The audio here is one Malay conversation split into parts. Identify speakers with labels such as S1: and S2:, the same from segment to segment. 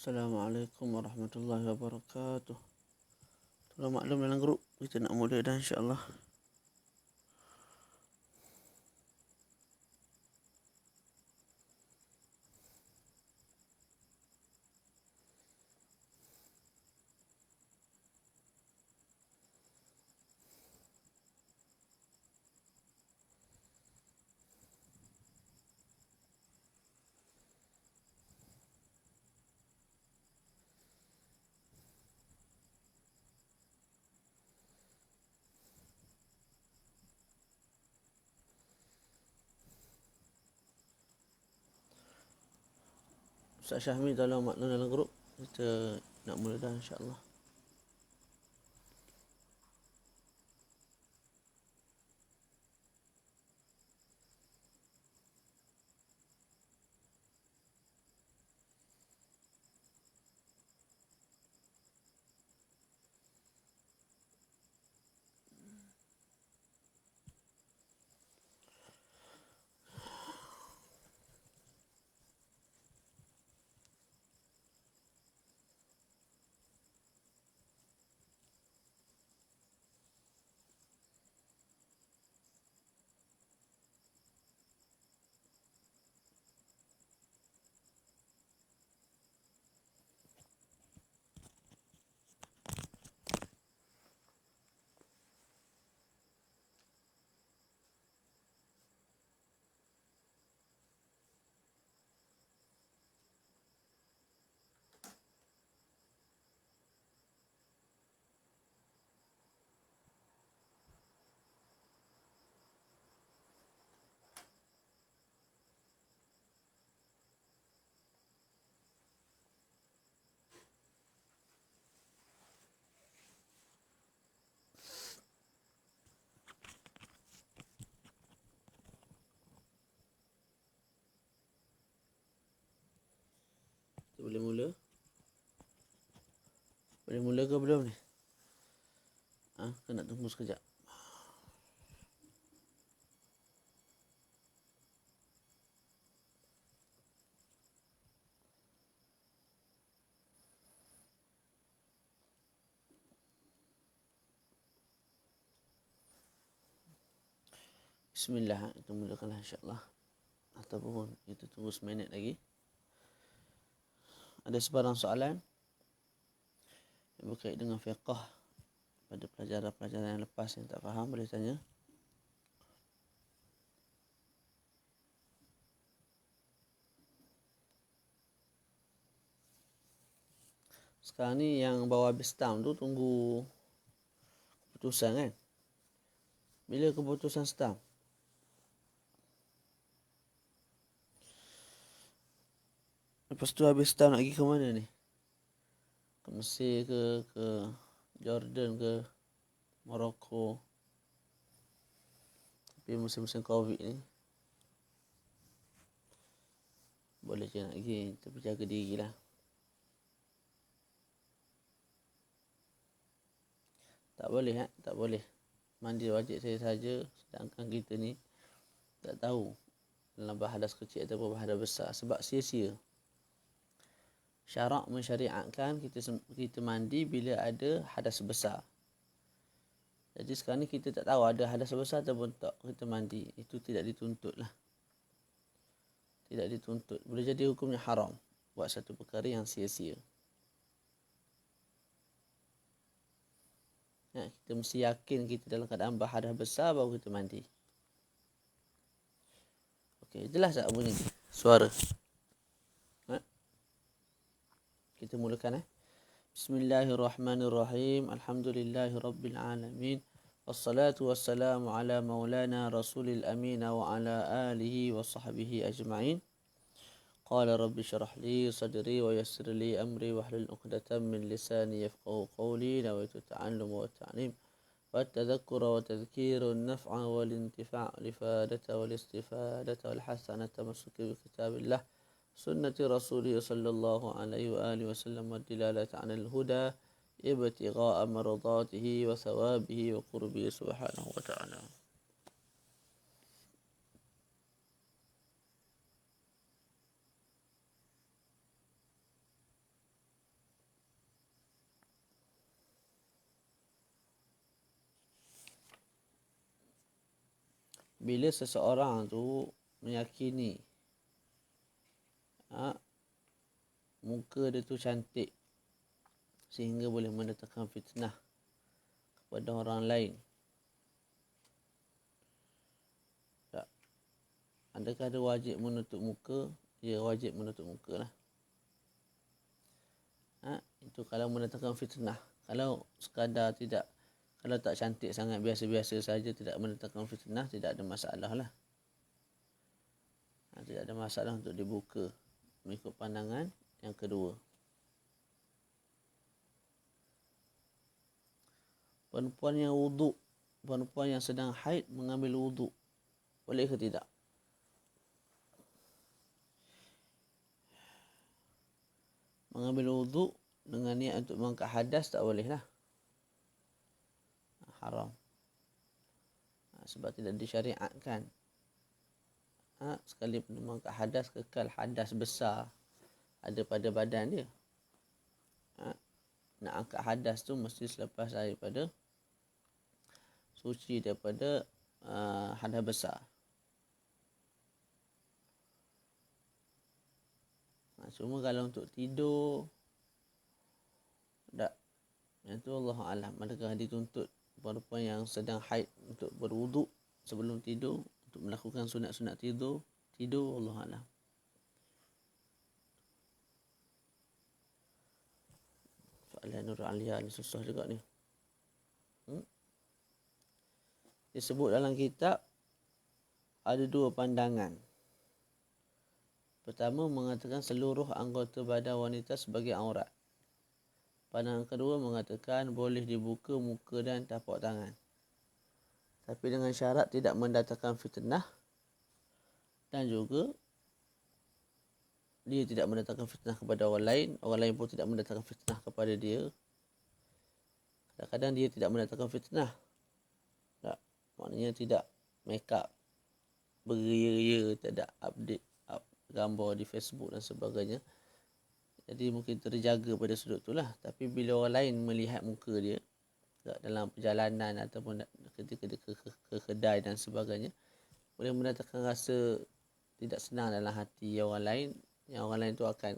S1: Assalamualaikum warahmatullahi wabarakatuh. Tolong maklum dalam grup, kita nak mula dah insya-Allah. Ustaz Syahmi tolong maklum dalam grup, kita nak mula dah insya-Allah. Kita boleh mula? Boleh mula ke belum ni? Kita nak tunggu sekejap. Bismillah, kita mulakanlah insya-Allah. Ataupun kita tunggu seminit lagi. Ada sebarang soalan yang berkait dengan fiqh pada pelajaran-pelajaran yang lepas yang tak faham, boleh tanya. Sekarang ni yang bawa habis stam tu tunggu keputusan kan? Bila keputusan stam? Lepas tu habis stam nak pergi ke mana ni? Ke Mesir ke Jordan ke Morocco? Tapi musim-musim Covid ni boleh je nak pergi, tapi jaga diri lah. Tak boleh tak boleh. Mandi wajib saya saja, sedangkan kita ni tak tahu dalam berhadas kecil ataupun berhadas besar, sebab sia-sia. Syarak mensyariatkan kita mandi bila ada hadas besar. Jadi sekarang ni kita tak tahu ada hadas besar ataupun tak, kita mandi. Itu tidak dituntut lah. Tidak dituntut. Boleh jadi hukumnya haram buat satu perkara yang sia-sia. Kita mesti yakin kita dalam keadaan berhadas besar baru kita mandi. Okey, jelas tak bunyi suara? Kita mulakan Bismillahirrahmanirrahim. Alhamdulillahirabbil alamin. Wassalatu wassalamu ala maulana Rasulil Amin wa ala alihi wa sahbihi ajma'in. Qala rabbi syrah li sadri wa yassir li amri wahlul 'uqdatam min lisani yafqahu qawli. Nawaitu ta'allum wa ta'lim wa tadhakkura wa tadhkira an-naf'a wal intifa' lifadata wal istifadata wal hasanata masuki bi kitabillah sunnati rasulih sallallahu alaihi wa alihi wasallam wa dilalata 'alal huda ibtigha'a mardatihi wa thawabihi wa qurbihi subhanahu wa ta'ala. bila seseorang tu meyakini muka dia tu cantik sehingga boleh mendatangkan fitnah kepada orang lain. Tak. Adakah dia wajib menutup muka? Ya, wajib menutup muka lah. Itu kalau mendatangkan fitnah. Kalau sekadar tidak, kalau tak cantik sangat, biasa-biasa saja, tidak mendatangkan fitnah, tidak ada masalah lah. Tidak ada masalah untuk dibuka mengikut pandangan yang kedua. Perempuan yang wuduk, perempuan yang sedang haid mengambil wuduk, boleh ke tidak? Mengambil wuduk dengan niat untuk mengangkat hadas tak boleh lah. Haram. Sebab tidak disyariatkan. Sekalipun mengangkat hadas, kekal hadas besar ada pada badan dia. Nak angkat hadas tu mesti selepas daripada suci daripada hadas besar. Cuma kalau untuk tidur, tak. Yang tu Allah Alam. Adakah dituntut perempuan yang sedang haid untuk berwuduk sebelum tidur, untuk melakukan sunat-sunat tidur, Allah Alam. Soalan Nur Aliyah ni susah juga ni. Disebut dalam kitab ada dua pandangan. Pertama mengatakan seluruh anggota badan wanita sebagai aurat. Pandangan kedua mengatakan boleh dibuka muka dan tapak tangan, tapi dengan syarat tidak mendatangkan fitnah, dan juga dia tidak mendatangkan fitnah kepada orang lain pun tidak mendatangkan fitnah kepada dia. Kadang-kadang dia tidak mendatangkan fitnah. Tak, maknanya tidak make up, beria-ria, tidak update gambar di Facebook dan sebagainya. Jadi mungkin terjaga pada sudut tu lah. Tapi bila orang lain melihat muka dia dalam perjalanan ataupun ketika dia ke kedai dan sebagainya, boleh mendatangkan rasa tidak senang dalam hati orang lain. Yang orang lain tu akan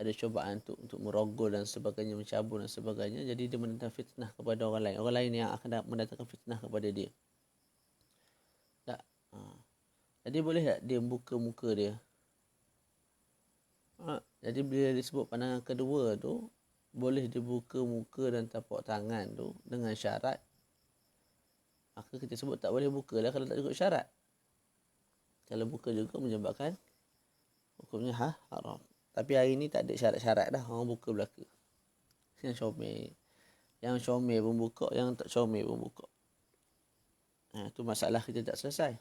S1: ada cubaan untuk merogol dan sebagainya, mencabut dan sebagainya. Jadi dia mendatangkan fitnah kepada orang lain. Orang lain yang akan mendatangkan fitnah kepada dia. Tak. Jadi boleh tak dia buka muka dia? Jadi bila disebut pandangan kedua tu, boleh dibuka muka dan tapak tangan tu dengan syarat, maka kita sebut tak boleh buka lah kalau tak cukup syarat. Kalau buka juga menyebabkan hukumnya haram. Tapi hari ni tak ada syarat-syarat dah, orang buka belaka. Yang comel pun buka, yang tak comel pun buka. Itu masalah kita tak selesai.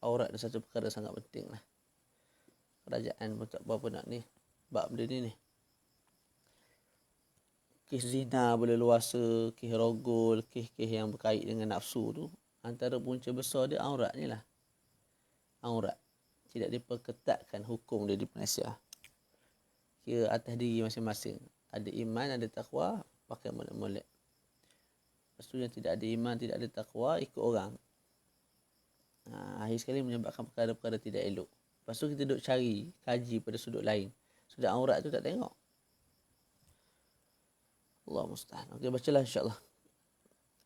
S1: Aurat adalah satu perkara sangat penting lah. Kerajaan pun tak berapa nak ni bab benda ni. Kes zina boleh luasa, kes rogol, kes yang berkait dengan nafsu tu, antara punca besar dia aurat ni lah. Aurat. Tidak diperketatkan hukum dia di Malaysia. Kira atas diri masing-masing. Ada iman, ada takwa, pakai molek-molek. Lepas tu yang tidak ada iman, tidak ada takwa, ikut orang. Akhir sekali menyebabkan perkara-perkara tidak elok. Lepas tu kita duduk cari, kaji pada sudut lain. Sudut aurat tu tak tengok. Allah musta'an. Okey, bacalah insyaAllah.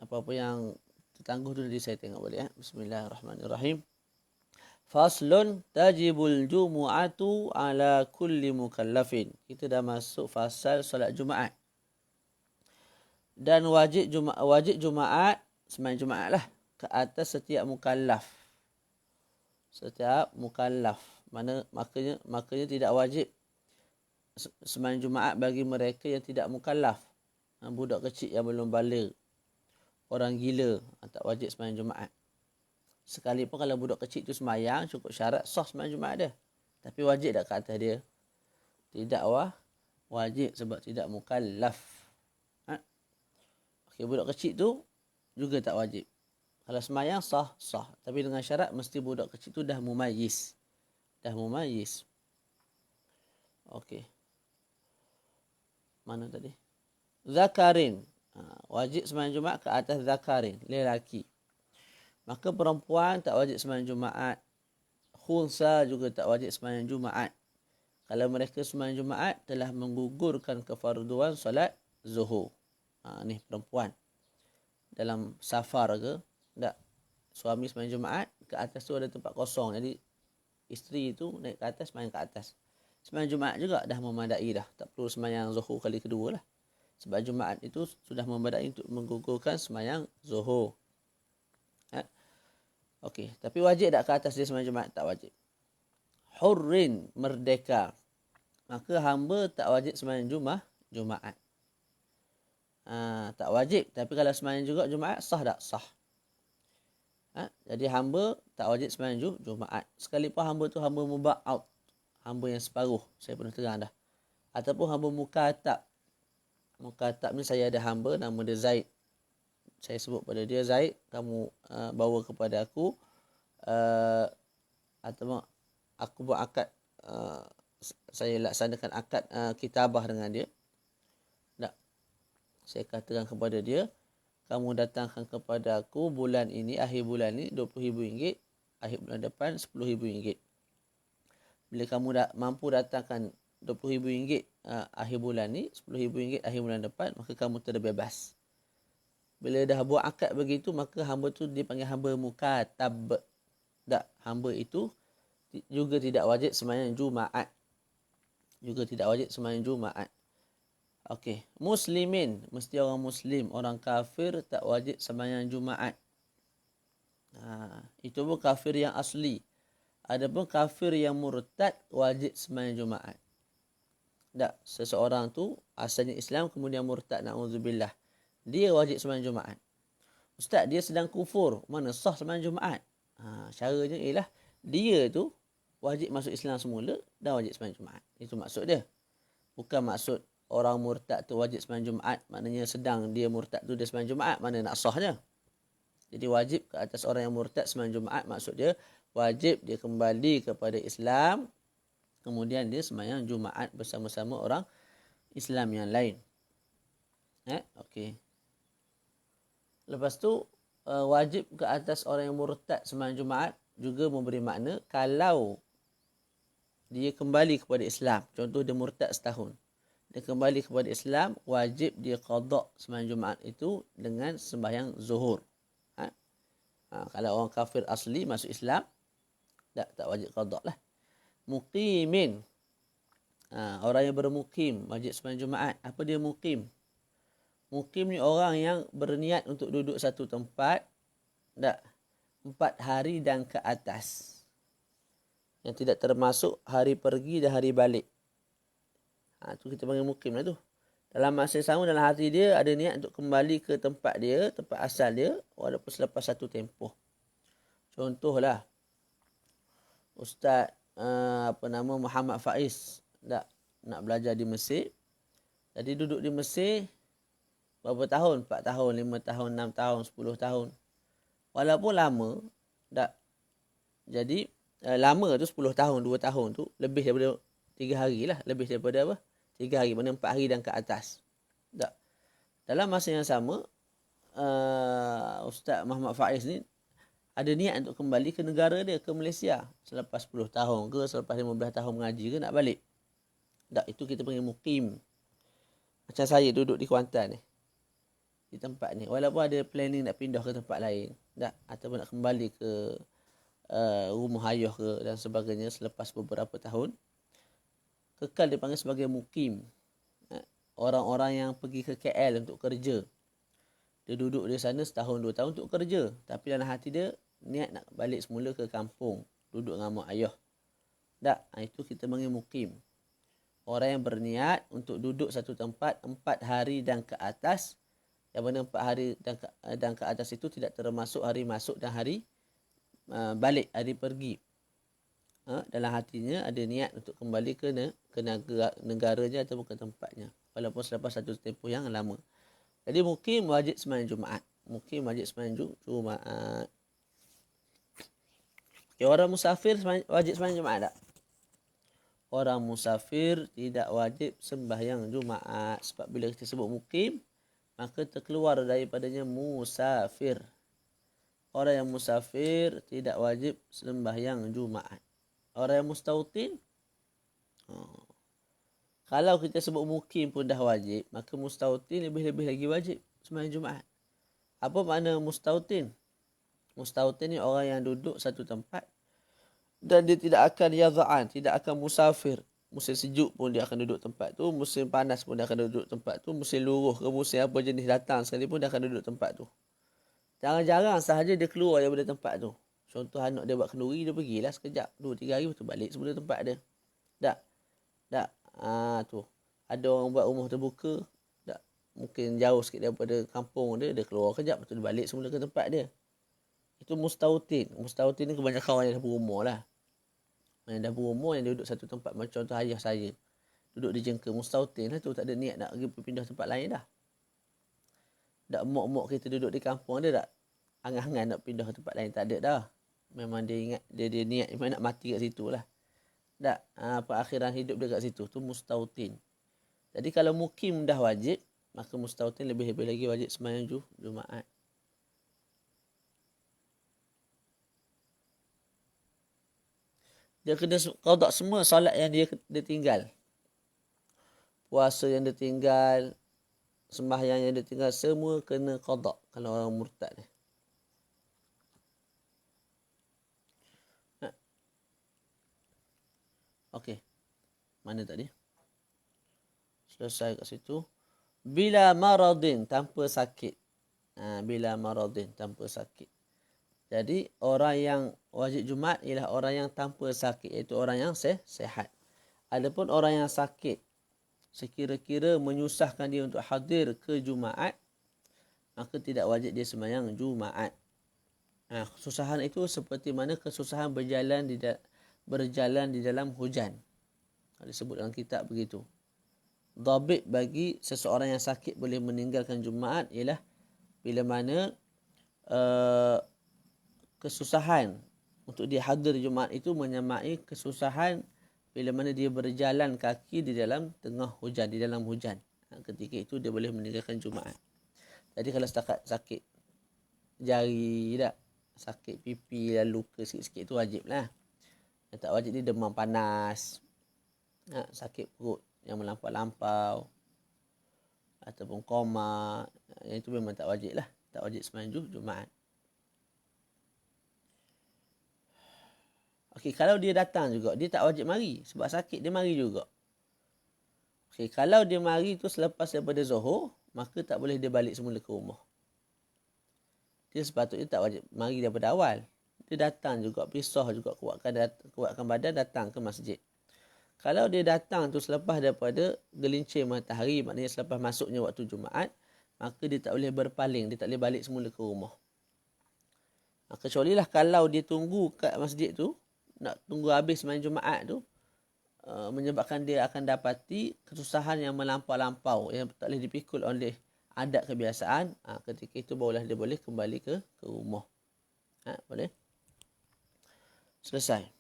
S1: Apa-apa yang tertangguh tu nanti saya tengok balik. Bismillahirrahmanirrahim. Faslun tajibul jumu'atu ala kulli mukallafin. Kita dah masuk fasal solat Jumaat. Dan wajib Jumaat, sembahyang Jumaat lah, ke atas setiap mukallaf. Setiap mukallaf. Makanya tidak wajib sembahyang Jumaat bagi mereka yang tidak mukallaf. Budak kecil yang belum baligh, orang gila, tak wajib sembahyang Jumaat. Sekalipun kalau budak kecil tu sembahyang, cukup syarat sah sembahyang Jumaat dia. Tapi wajib tak ke atas dia? Tidak wajib sebab tidak mukallaf. Okey, budak kecil tu juga tak wajib. Kalau sembahyang sah. Tapi dengan syarat mesti budak kecil tu dah mumayyiz. Okey. Mana tadi? zakarin. Wajib sembahyang Jumaat ke atas zakarin, lelaki. Maka perempuan tak wajib sembahyang Jumaat. Khunsa juga tak wajib sembahyang Jumaat. Kalau mereka sembahyang Jumaat telah menggugurkan kefarduan solat zuhur. Ni perempuan. Dalam safar ke, tak, suami sembahyang Jumaat, ke atas tu ada tempat kosong. Jadi isteri tu naik ke atas, sembahyang ke atas. Sembahyang Jumaat juga dah memadai dah. Tak perlu sembahyang zuhur kali kedua lah. Sebab Jumaat itu sudah memadai untuk menggugurkan sembahyang zuhur. Okey, tapi wajib tak ke atas dia sembahyang Jumaat? Tak wajib. Hurrin, merdeka. Maka hamba tak wajib sembahyang Jumaat. Tak wajib. Tapi kalau sembahyang juga Jumaat, sah tak? Sah. Jadi hamba tak wajib sembahyang Jumaat. Sekalipun hamba tu hamba muba'ad. Hamba yang separuh. Saya pernah terang dah. Ataupun hamba mukatab. Mukatab ni saya ada hamba nama dia Zaid. Saya sebut pada dia, Zaid, kamu bawa kepada aku. Atau aku buat akad. Saya laksanakan akad kitabah dengan dia. Tak. Saya katakan kepada dia, kamu datangkan kepada aku bulan ini, akhir bulan ni RM20,000. Akhir bulan depan RM10,000. Bila kamu mampu datangkan RM20,000 akhir bulan ni, RM10,000 akhir bulan depan, maka kamu terbebas. Bila dah buat akad begitu, maka hamba tu dipanggil hamba mukatab. Tak, hamba itu juga tidak wajib sembahyang Jumaat. Okey, muslimin, mesti orang muslim, orang kafir tak wajib sembahyang Jumaat. Itu pun kafir yang asli. Adapun kafir yang murtad wajib sembahyang Jumaat. Tak, seseorang tu asalnya Islam kemudian murtad, na'udzubillah. Dia wajib sembahyang Jumaat. Ustaz, dia sedang kufur, mana sah sembahyang Jumaat? Caranya ialah dia tu wajib masuk Islam semula dan wajib sembahyang Jumaat. Itu maksud dia. Bukan maksud orang murtad tu wajib sembahyang Jumaat, maknanya sedang dia murtad tu dia sembahyang Jumaat, mana nak sahnya. Jadi wajib ke atas orang yang murtad sembahyang Jumaat, maksud dia wajib dia kembali kepada Islam, kemudian dia sembahyang Jumaat bersama-sama orang Islam yang lain. Okey. Lepas tu wajib ke atas orang yang murtad sembahyang Jumaat juga memberi makna kalau dia kembali kepada Islam. Contoh dia murtad setahun. Dia kembali kepada Islam, wajib dia qada sembahyang Jumaat itu dengan sembahyang zuhur. Kalau orang kafir asli masuk Islam, tak wajib qada lah. Muqimin. Orang yang bermukim wajib sembahyang Jumaat. Apa dia mukim? Mukim ni orang yang berniat untuk duduk satu tempat 4 hari dan ke atas. Yang tidak termasuk hari pergi dan hari balik. Tu kita panggil mukim lah tu. Dalam masa yang sama, dalam hati dia ada niat untuk kembali ke tempat dia, tempat asal dia, walaupun selepas satu tempoh. Contohlah, Ustaz Muhammad Faiz nak belajar di Mesir. Jadi duduk di Mesir berapa tahun? 4 tahun, 5 tahun, 6 tahun, 10 tahun. Walaupun lama, jadi lama tu 10 tahun, 2 tahun tu lebih daripada 3 hari lah. Lebih daripada apa? 3 hari, mana 4 hari dan ke atas. Dalam masa yang sama, Ustaz Muhammad Faiz ni ada niat untuk kembali ke negara dia, ke Malaysia. Selepas 10 tahun ke, selepas 15 tahun mengaji ke, nak balik. Itu kita panggil mukim. Macam saya duduk di Kuantan ni. Di tempat ni. Walaupun ada planning nak pindah ke tempat lain. Ataupun nak kembali ke rumah ayah ke dan sebagainya selepas beberapa tahun. Kekal dipanggil sebagai mukim. Orang-orang yang pergi ke KL untuk kerja. Dia duduk di sana setahun, 2 tahun untuk kerja. Tapi dalam hati dia, niat nak balik semula ke kampung. Duduk dengan mak ayah. Itu kita panggil mukim. Orang yang berniat untuk duduk satu tempat 4 hari dan ke atas. Yang mana 4 hari dan ke atas itu tidak termasuk hari masuk dan hari balik, hari pergi. Dalam hatinya ada niat untuk kembali ke negaranya ataupun ke tempatnya. Walaupun selepas satu tempoh yang lama. Jadi mukim wajib sembahyang Jumaat. Mukim wajib sembahyang Jumaat. Orang musafir wajib sembahyang Jumaat tak? orang musafir tidak wajib sembahyang Jumaat. Sebab bila kita sebut mukim, maka terkeluar daripadanya musafir. Orang yang musafir tidak wajib sembahyang Jumaat. Orang yang mustautin, kalau kita sebut mukim pun dah wajib, maka mustautin lebih-lebih lagi wajib sembahyang Jumaat. Apa makna mustautin? Mustautin ni orang yang duduk satu tempat dan dia tidak akan yadha'an, tidak akan musafir. Musim sejuk pun dia akan duduk tempat tu, musim panas pun dia akan duduk tempat tu, musim luruh ke musim apa jenis datang sekali pun dia akan duduk tempat tu. Jarang-jarang sahaja dia keluar daripada tempat tu. Contoh anak dia buat kenduri, dia pergilah sekejap, 2-3 hari betul balik semula tempat dia. Tak. Tu. Ada orang buat rumah terbuka, tak. Mungkin jauh sikit daripada kampung dia keluar kejap, betul dia balik semula ke tempat dia. Itu mustautin. Mustautin ni kebanyakan orang yang dah berumur lah. Yang dah berumur, yang duduk satu tempat. Macam contoh ayah saya. Duduk di Jengka. Mustautin lah tu. Tak ada niat nak pergi pindah tempat lain dah. Tak mok-mok kita duduk di kampung dia tak angan-angan nak pindah ke tempat lain. Tak ada dah. Memang dia ingat, dia niat memang nak mati kat situ lah. Tak. Perakhiran hidup dia kat situ. Tu mustautin. Jadi kalau mukim dah wajib, maka mustautin lebih-lebih lagi wajib sembahyang Jumaat. Dia kena qada semua solat yang dia tinggal. Puasa yang dia tinggal, sembahyang yang dia tinggal, semua kena qada kalau orang murtad ni. Okey. Mana tadi? Selesai kat situ. Bila maradin, tanpa sakit. Bila maradin, tanpa sakit. Jadi, orang yang wajib Jumaat ialah orang yang tanpa sakit. Iaitu orang yang sehat. Adapun orang yang sakit, sekira-kira menyusahkan dia untuk hadir ke Jumaat, maka tidak wajib dia sembahyang Jumaat. Kesusahan itu seperti mana kesusahan berjalan di dalam hujan. Disebut dalam kitab begitu. Dhabit bagi seseorang yang sakit boleh meninggalkan Jumaat ialah bila mana kesusahan untuk dia hadir Jumaat itu menyamai kesusahan bila mana dia berjalan kaki di dalam tengah hujan, di dalam hujan. Ketika itu dia boleh meninggalkan Jumaat. Jadi kalau setakat sakit jari tak, sakit pipi dan luka sikit-sikit itu wajib lah. Yang tak wajib ni demam panas, sakit perut yang melampau-lampau ataupun koma, yang itu memang tak wajib lah. Tak wajib sembahyang Jumaat. Okey, kalau dia datang juga, dia tak wajib mari. Sebab sakit, dia mari juga. Okey, kalau dia mari tu selepas daripada Zuhur, maka tak boleh dia balik semula ke rumah. Dia sepatutnya tak wajib mari daripada awal. Dia datang juga, pisah juga, kuatkan badan, datang ke masjid. Kalau dia datang tu selepas daripada gelincir matahari, maknanya selepas masuknya waktu Jumaat, maka dia tak boleh berpaling, dia tak boleh balik semula ke rumah. Kecuali lah kalau dia tunggu kat masjid tu, nak tunggu habis main Jumaat tu, menyebabkan dia akan dapati kesusahan yang melampau-lampau, yang tak boleh dipikul oleh adat kebiasaan, ketika itu barulah dia boleh kembali ke rumah. Boleh? Selesai.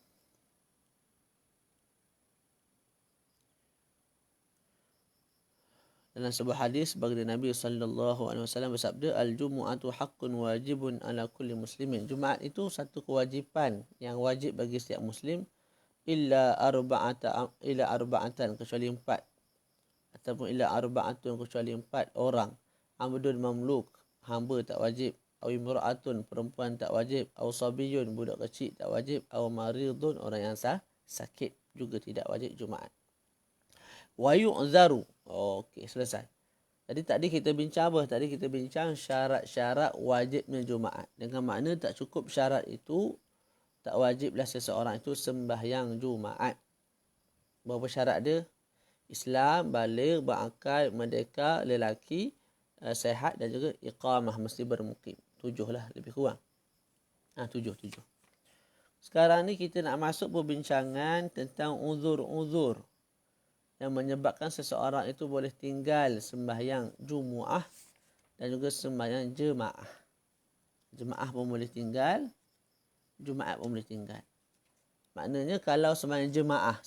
S1: Dalam sebuah hadis baginda Nabi SAW bersabda, Al-Jumu'atu haqqun wajibun ala kulli muslimin. Jumaat itu satu kewajipan yang wajib bagi setiap muslim, illa arba'atan, kecuali 4. Ataupun illa arba'atun, kecuali 4 orang. Abdun mamluk, hamba tak wajib. Aw imra'atun, perempuan tak wajib. Aw sabiyun, budak kecil tak wajib. Aw maridun, orang yang sakit juga tidak wajib Jumaat. Wa yu'zaru. Okey, selesai. Jadi tadi kita bincang apa? Tadi kita bincang syarat-syarat wajibnya Jumaat. Dengan makna tak cukup syarat itu, tak wajiblah seseorang itu sembahyang Jumaat. Berapa syarat dia? Islam, baligh, berakal, merdeka, lelaki, sehat dan juga iqamah, mesti bermukim. 7 lah lebih kurang. 7. Sekarang ni kita nak masuk perbincangan tentang uzur-uzur yang menyebabkan seseorang itu boleh tinggal sembahyang Jumaat dan juga sembahyang jemaah. Jemaah pun boleh tinggal, Jumaat pun boleh tinggal. Maknanya kalau sembahyang jemaah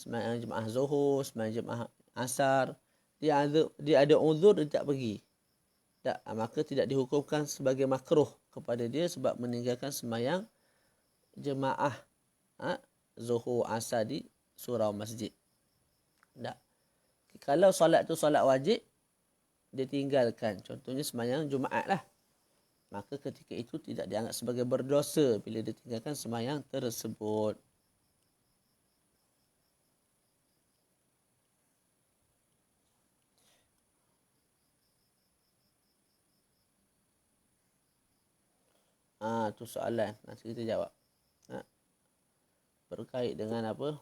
S1: Zuhur, sembahyang jemaah Asar, dia ada uzur, dia tak pergi. Tak, maka tidak dihukumkan sebagai makruh kepada dia sebab meninggalkan sembahyang jemaah Zuhur, Asar di surau masjid. Tak. Kalau solat tu solat wajib, dia tinggalkan. Contohnya sembahyang Jumaat lah. Maka ketika itu tidak dianggap sebagai berdosa bila dia tinggalkan sembahyang tersebut. Tu soalan. Nanti kita jawab. Berkait dengan apa?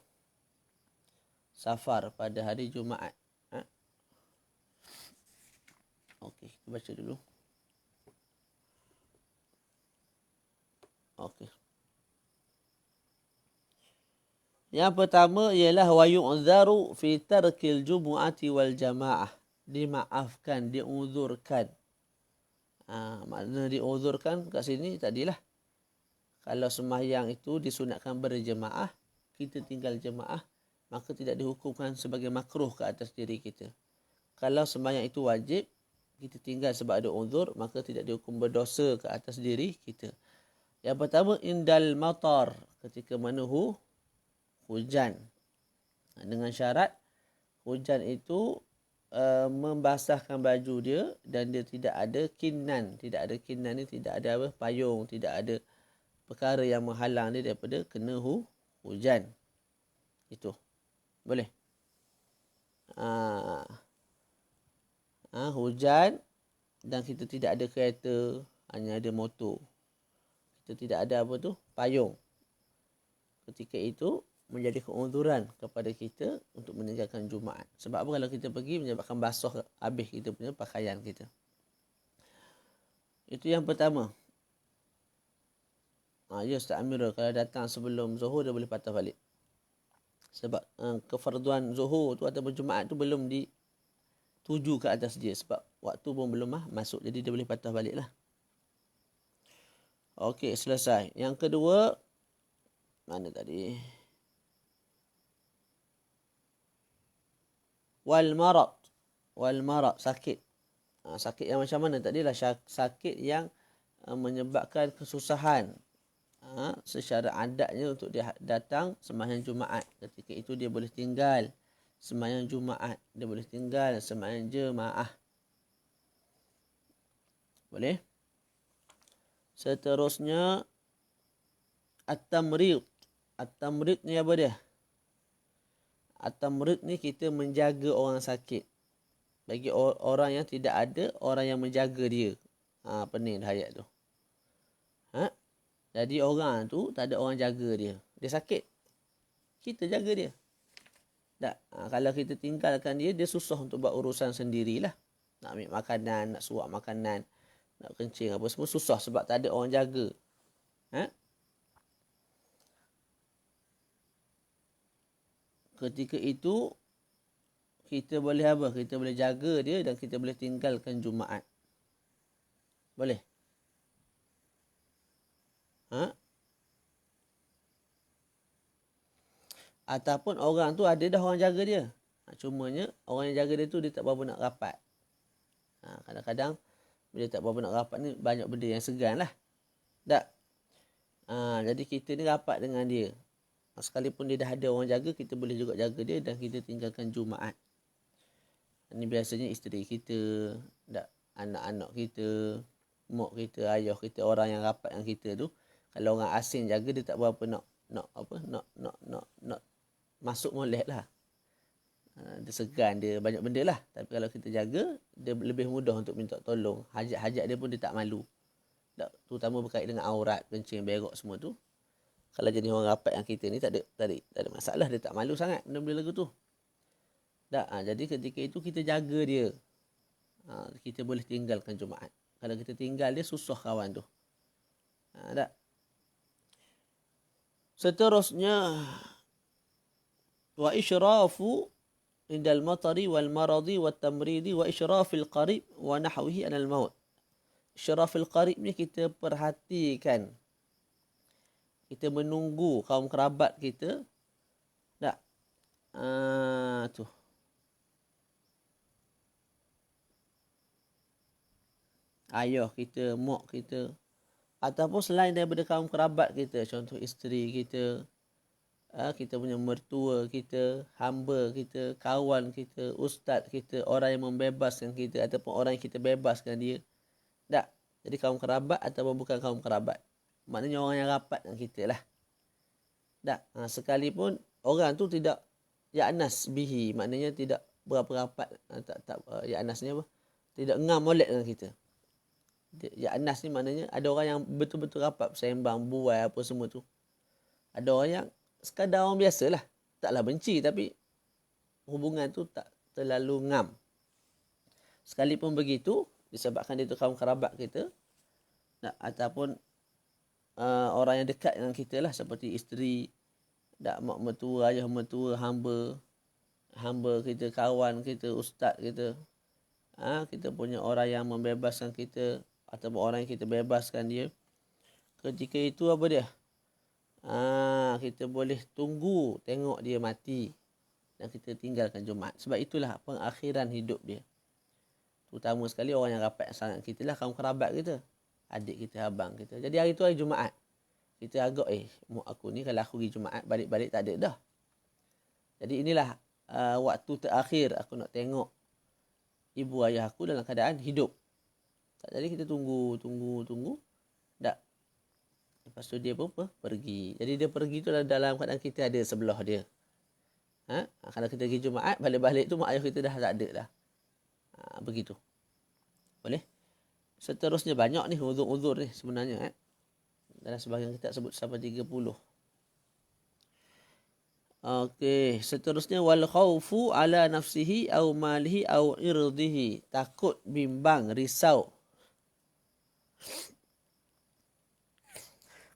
S1: Safar pada hari Jumaat. Okey, kita baca dulu. Okey. Yang pertama ialah wa yu'dharu fi tarkil jumu'ati wal jamaah. Dimaafkan, diuzurkan. Makna diuzurkan kat sini tadilah. Kalau sembahyang itu disunatkan berjemaah, kita tinggal jemaah, maka tidak dihukumkan sebagai makruh ke atas diri kita. Kalau sembahyang itu wajib, kita tinggal sebab ada uzur, maka tidak dihukum berdosa ke atas diri kita. Yang pertama, indal matar, ketika mana hujan. Dengan syarat, hujan itu membasahkan baju dia dan dia tidak ada kinan. Tidak ada kinan ni, tidak ada apa, payung, tidak ada perkara yang menghalang dia daripada kena hujan. Itu. Boleh? Hujan dan kita tidak ada kereta, hanya ada motor. Kita tidak ada apa tu? Payung. Ketika itu menjadi keunduran kepada kita untuk meninggalkan Jumaat. Sebab apa? Kalau kita pergi menyebabkan basuh habis kita punya pakaian kita. Itu yang pertama. Ya Ustaz Amirul, kalau datang sebelum Zuhur dia boleh patah balik. Sebab kefarduan Zuhur tu ataupun Jumaat tu belum dituju ke atas dia. Sebab waktu pun belum masuk. Jadi dia boleh patah balik lah. Okey, selesai. Yang kedua, mana tadi? Wal marad, sakit. Sakit yang macam mana tadi lah? Sakit yang menyebabkan kesusahan secara adatnya untuk dia datang sembahyang Jumaat. Ketika itu dia boleh tinggal sembahyang Jumaat, dia boleh tinggal sembahyang jemaah. Boleh? Seterusnya at-tamrid. At-tamrid ni apa dia? At-tamrid ni kita menjaga orang sakit. Bagi orang yang tidak ada orang yang menjaga dia. Pening dah ayat tu. Jadi orang tu tak ada orang jaga dia. Dia sakit. Kita jaga dia. Tak. Kalau kita tinggalkan dia, dia susah untuk buat urusan sendirilah. Nak ambil makanan, nak suap makanan, nak kencing apa semua susah sebab tak ada orang jaga. Ketika itu, kita boleh apa? Kita boleh jaga dia dan kita boleh tinggalkan Jumaat. Boleh? Ataupun orang tu ada dah orang jaga dia. Cumanya orang yang jaga dia tu dia tak berapa nak rapat. Kadang-kadang bila tak berapa nak rapat ni banyak benda yang segan lah. Tak? Jadi kita ni rapat dengan dia. Sekalipun dia dah ada orang jaga, kita boleh juga jaga dia dan kita tinggalkan Jumaat. Ini biasanya isteri kita, anak-anak kita, mak kita, ayah kita, orang yang rapat dengan kita tu. Kalau orang asing jaga, dia tak berapa nak masuk molek lah. Dia segan, dia banyak benda lah. Tapi kalau kita jaga, dia lebih mudah untuk minta tolong. Hajat-hajat dia pun dia tak malu. Terutama berkait dengan aurat, kencing, berak semua tu. Kalau jadi orang rapat yang kita ni tak ada masalah. Dia tak malu sangat benda-benda lagu tu. Jadi ketika itu kita jaga dia. Kita boleh tinggalkan Jumaat. Kalau kita tinggal dia, susah kawan tu. Tak? Seterusnya, wa isyrafu indal matari wal maradi wat tamridi wa isyrafil qarib wa nahwihi anal maut. Isyrafil qarib ni kita perhatikan. Kita menunggu kaum kerabat kita Tak. Tu. Ayah kita, mak kita. Ataupun selain daripada kaum kerabat kita. Contoh isteri kita. Kita punya mertua kita, hamba kita, kawan kita, ustaz kita, orang yang membebaskan kita ataupun orang yang kita bebaskan dia. Tak. Jadi kaum kerabat ataupun bukan kaum kerabat. Maknanya orang yang rapat dengan kita lah. Tak. Sekalipun orang tu tidak ya'nas bihi. Maknanya tidak berapa rapat. Ya'nasnya apa? Tidak ngam molek dengan kita. Ya'nas ni maknanya ada orang yang betul-betul rapat sembang, buai apa semua tu. Ada orang yang sekadar orang biasa lah. Taklah benci tapi hubungan tu tak terlalu ngam. Sekalipun begitu, disebabkan dia tu kaum kerabat kita, ataupun orang yang dekat dengan kita lah, seperti isteri, mak mertua, ayah mertua, hamba kita, kawan kita, ustaz kita. Kita punya orang yang membebaskan kita, ataupun orang yang kita bebaskan dia. Ketika itu apa dia? Kita boleh tunggu tengok dia mati dan kita tinggalkan Jumaat. Sebab itulah pengakhiran hidup dia. Terutama sekali orang yang rapat sangat kita lah, kaum kerabat kita, adik kita, abang kita. Jadi hari tu hari Jumaat, kita agak mak aku ni kalau aku pergi Jumaat balik-balik tak ada dah. Jadi inilah waktu terakhir aku nak tengok ibu ayah aku dalam keadaan hidup. Jadi kita tunggu. Tak. Lepas tu dia pun pergi. Jadi dia pergi tu dalam keadaan kita ada sebelah dia. Kalau kita pergi Jumaat, balik-balik tu mak ayah kita dah tak ada dah. Begitu. Boleh? Seterusnya banyak ni uzur-uzur ni sebenarnya. Dalam sebahagian kitab sebut sampai 30. Okey, seterusnya wal khaufu ala nafsihi au malihi au irdihi. Takut, bimbang, risau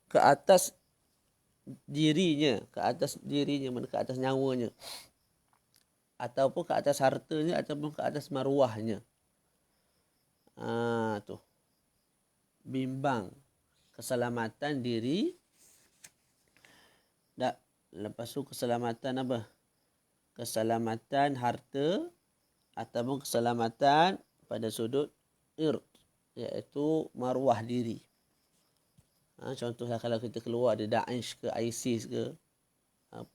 S1: ke atas dirinya, mana ke atas nyawanya, ataupun ke atas hartanya, ataupun ke atas maruahnya. Tu. Bimbang keselamatan diri. Tak. Lepas tu keselamatan apa? Keselamatan harta ataupun keselamatan pada sudut ird, iaitu maruah diri. Contohlah kalau kita keluar ada Daesh ke ISIS ke,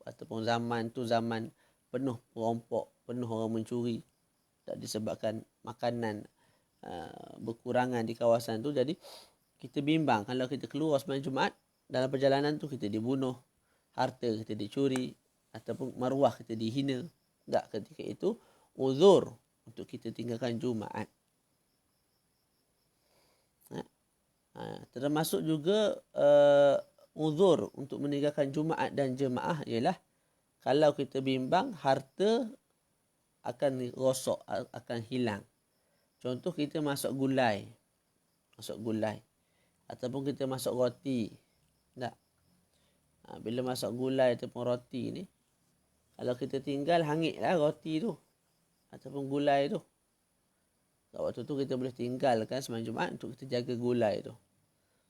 S1: ataupun zaman tu zaman penuh perampok, penuh orang mencuri, tak disebabkan makanan berkurangan di kawasan tu. Jadi kita bimbang kalau kita keluar sembahyang Jumaat, dalam perjalanan tu kita dibunuh, harta kita dicuri, ataupun maruah kita dihina. Tak, ketika itu uzur untuk kita tinggalkan Jumaat. Termasuk juga uzur untuk meninggalkan Jumaat dan jemaah ialah kalau kita bimbang harta akan rosak, akan hilang. Contoh kita masuk gulai ataupun kita masuk roti. Tak. Bila masuk gulai ataupun roti ni, kalau kita tinggal, hangitlah roti tu ataupun gulai tu. Waktu tu kita boleh tinggalkan sembahyang Jumaat untuk kita jaga gulai tu.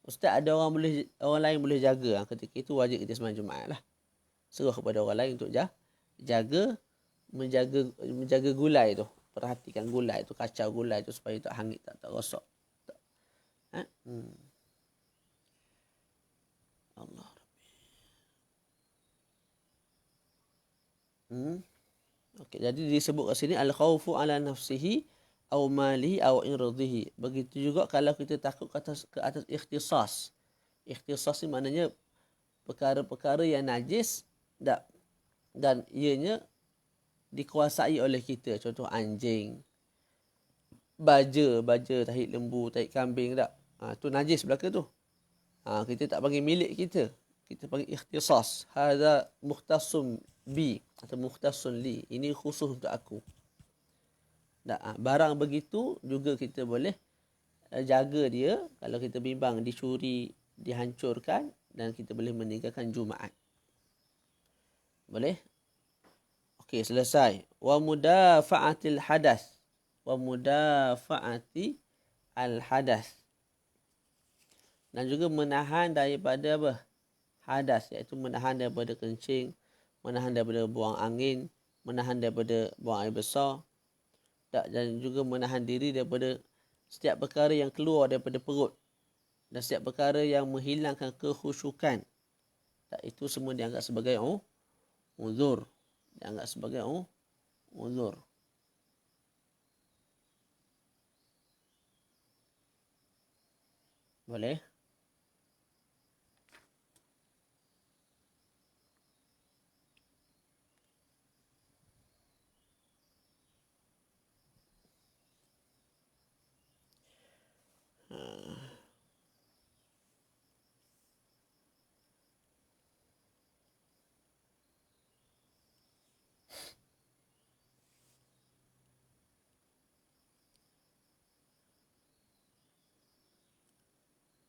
S1: Ustaz, ada orang lain boleh jaga. Ketika itu wajib kita sembahyang Jumaat lah. Seruh kepada orang lain untuk menjaga gulai tu. Perhatikan gulai tu, kacau gulai tu supaya tak hangit, tak rosak. Allah Rabbi. Okey, jadi disebut kat sini al-khaufu ala nafsihi au malihi au irdihi. Begitu juga kalau kita takut ke atas ikhtisas. Ikhtisas ni maknanya perkara-perkara yang najis dan ianya dikuasai oleh kita. Contoh anjing, baja tahi lembu, tahi kambing tak. Tu najis belaka tu. Kita tak panggil milik kita. Kita panggil ikhtisas. Hadza mukhtasum bi atau mukhtasun li. Ini khusus untuk aku. Barang begitu juga kita boleh jaga dia. Kalau kita bimbang dicuri, dihancurkan, dan kita boleh meninggalkan Jumaat. Boleh? Okey, selesai. Wa mudafa'atil hadas. Wa mudafa'ati al-hadas. Dan juga menahan daripada apa? Hadas, iaitu menahan daripada kencing, menahan daripada buang angin, menahan daripada buang air besar, dan juga menahan diri daripada setiap perkara yang keluar daripada perut dan setiap perkara yang menghilangkan kekhusyukan. Tak, itu semua dianggap sebagai uzur. Dianggap sebagai uzur. Boleh?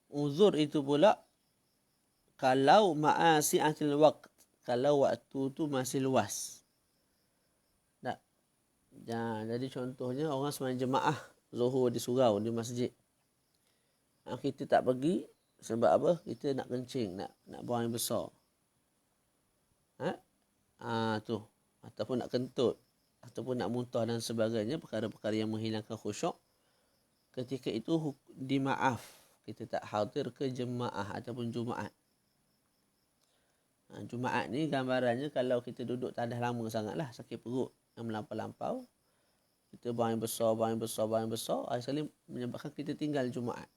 S1: Uzur itu pula kalau ma'asi'atil waqt, kalau waktu tu masih luas. Tak. Jadi contohnya orang sembahyang jemaah Zuhur di surau, di masjid. Kita tak pergi sebab apa? Kita nak kencing, nak buang air besar. Tu. Ataupun nak kentut, ataupun nak muntah dan sebagainya, perkara-perkara yang menghilangkan khusyuk. Ketika itu dimaaf. Kita tak hadir ke jemaah ataupun Jumaat. Jumaat ni gambarannya kalau kita duduk tandas lama sangatlah, sakit perut yang melampau-lampau, kita buang air besar, hari sekali menyebabkan kita tinggal Jumaat.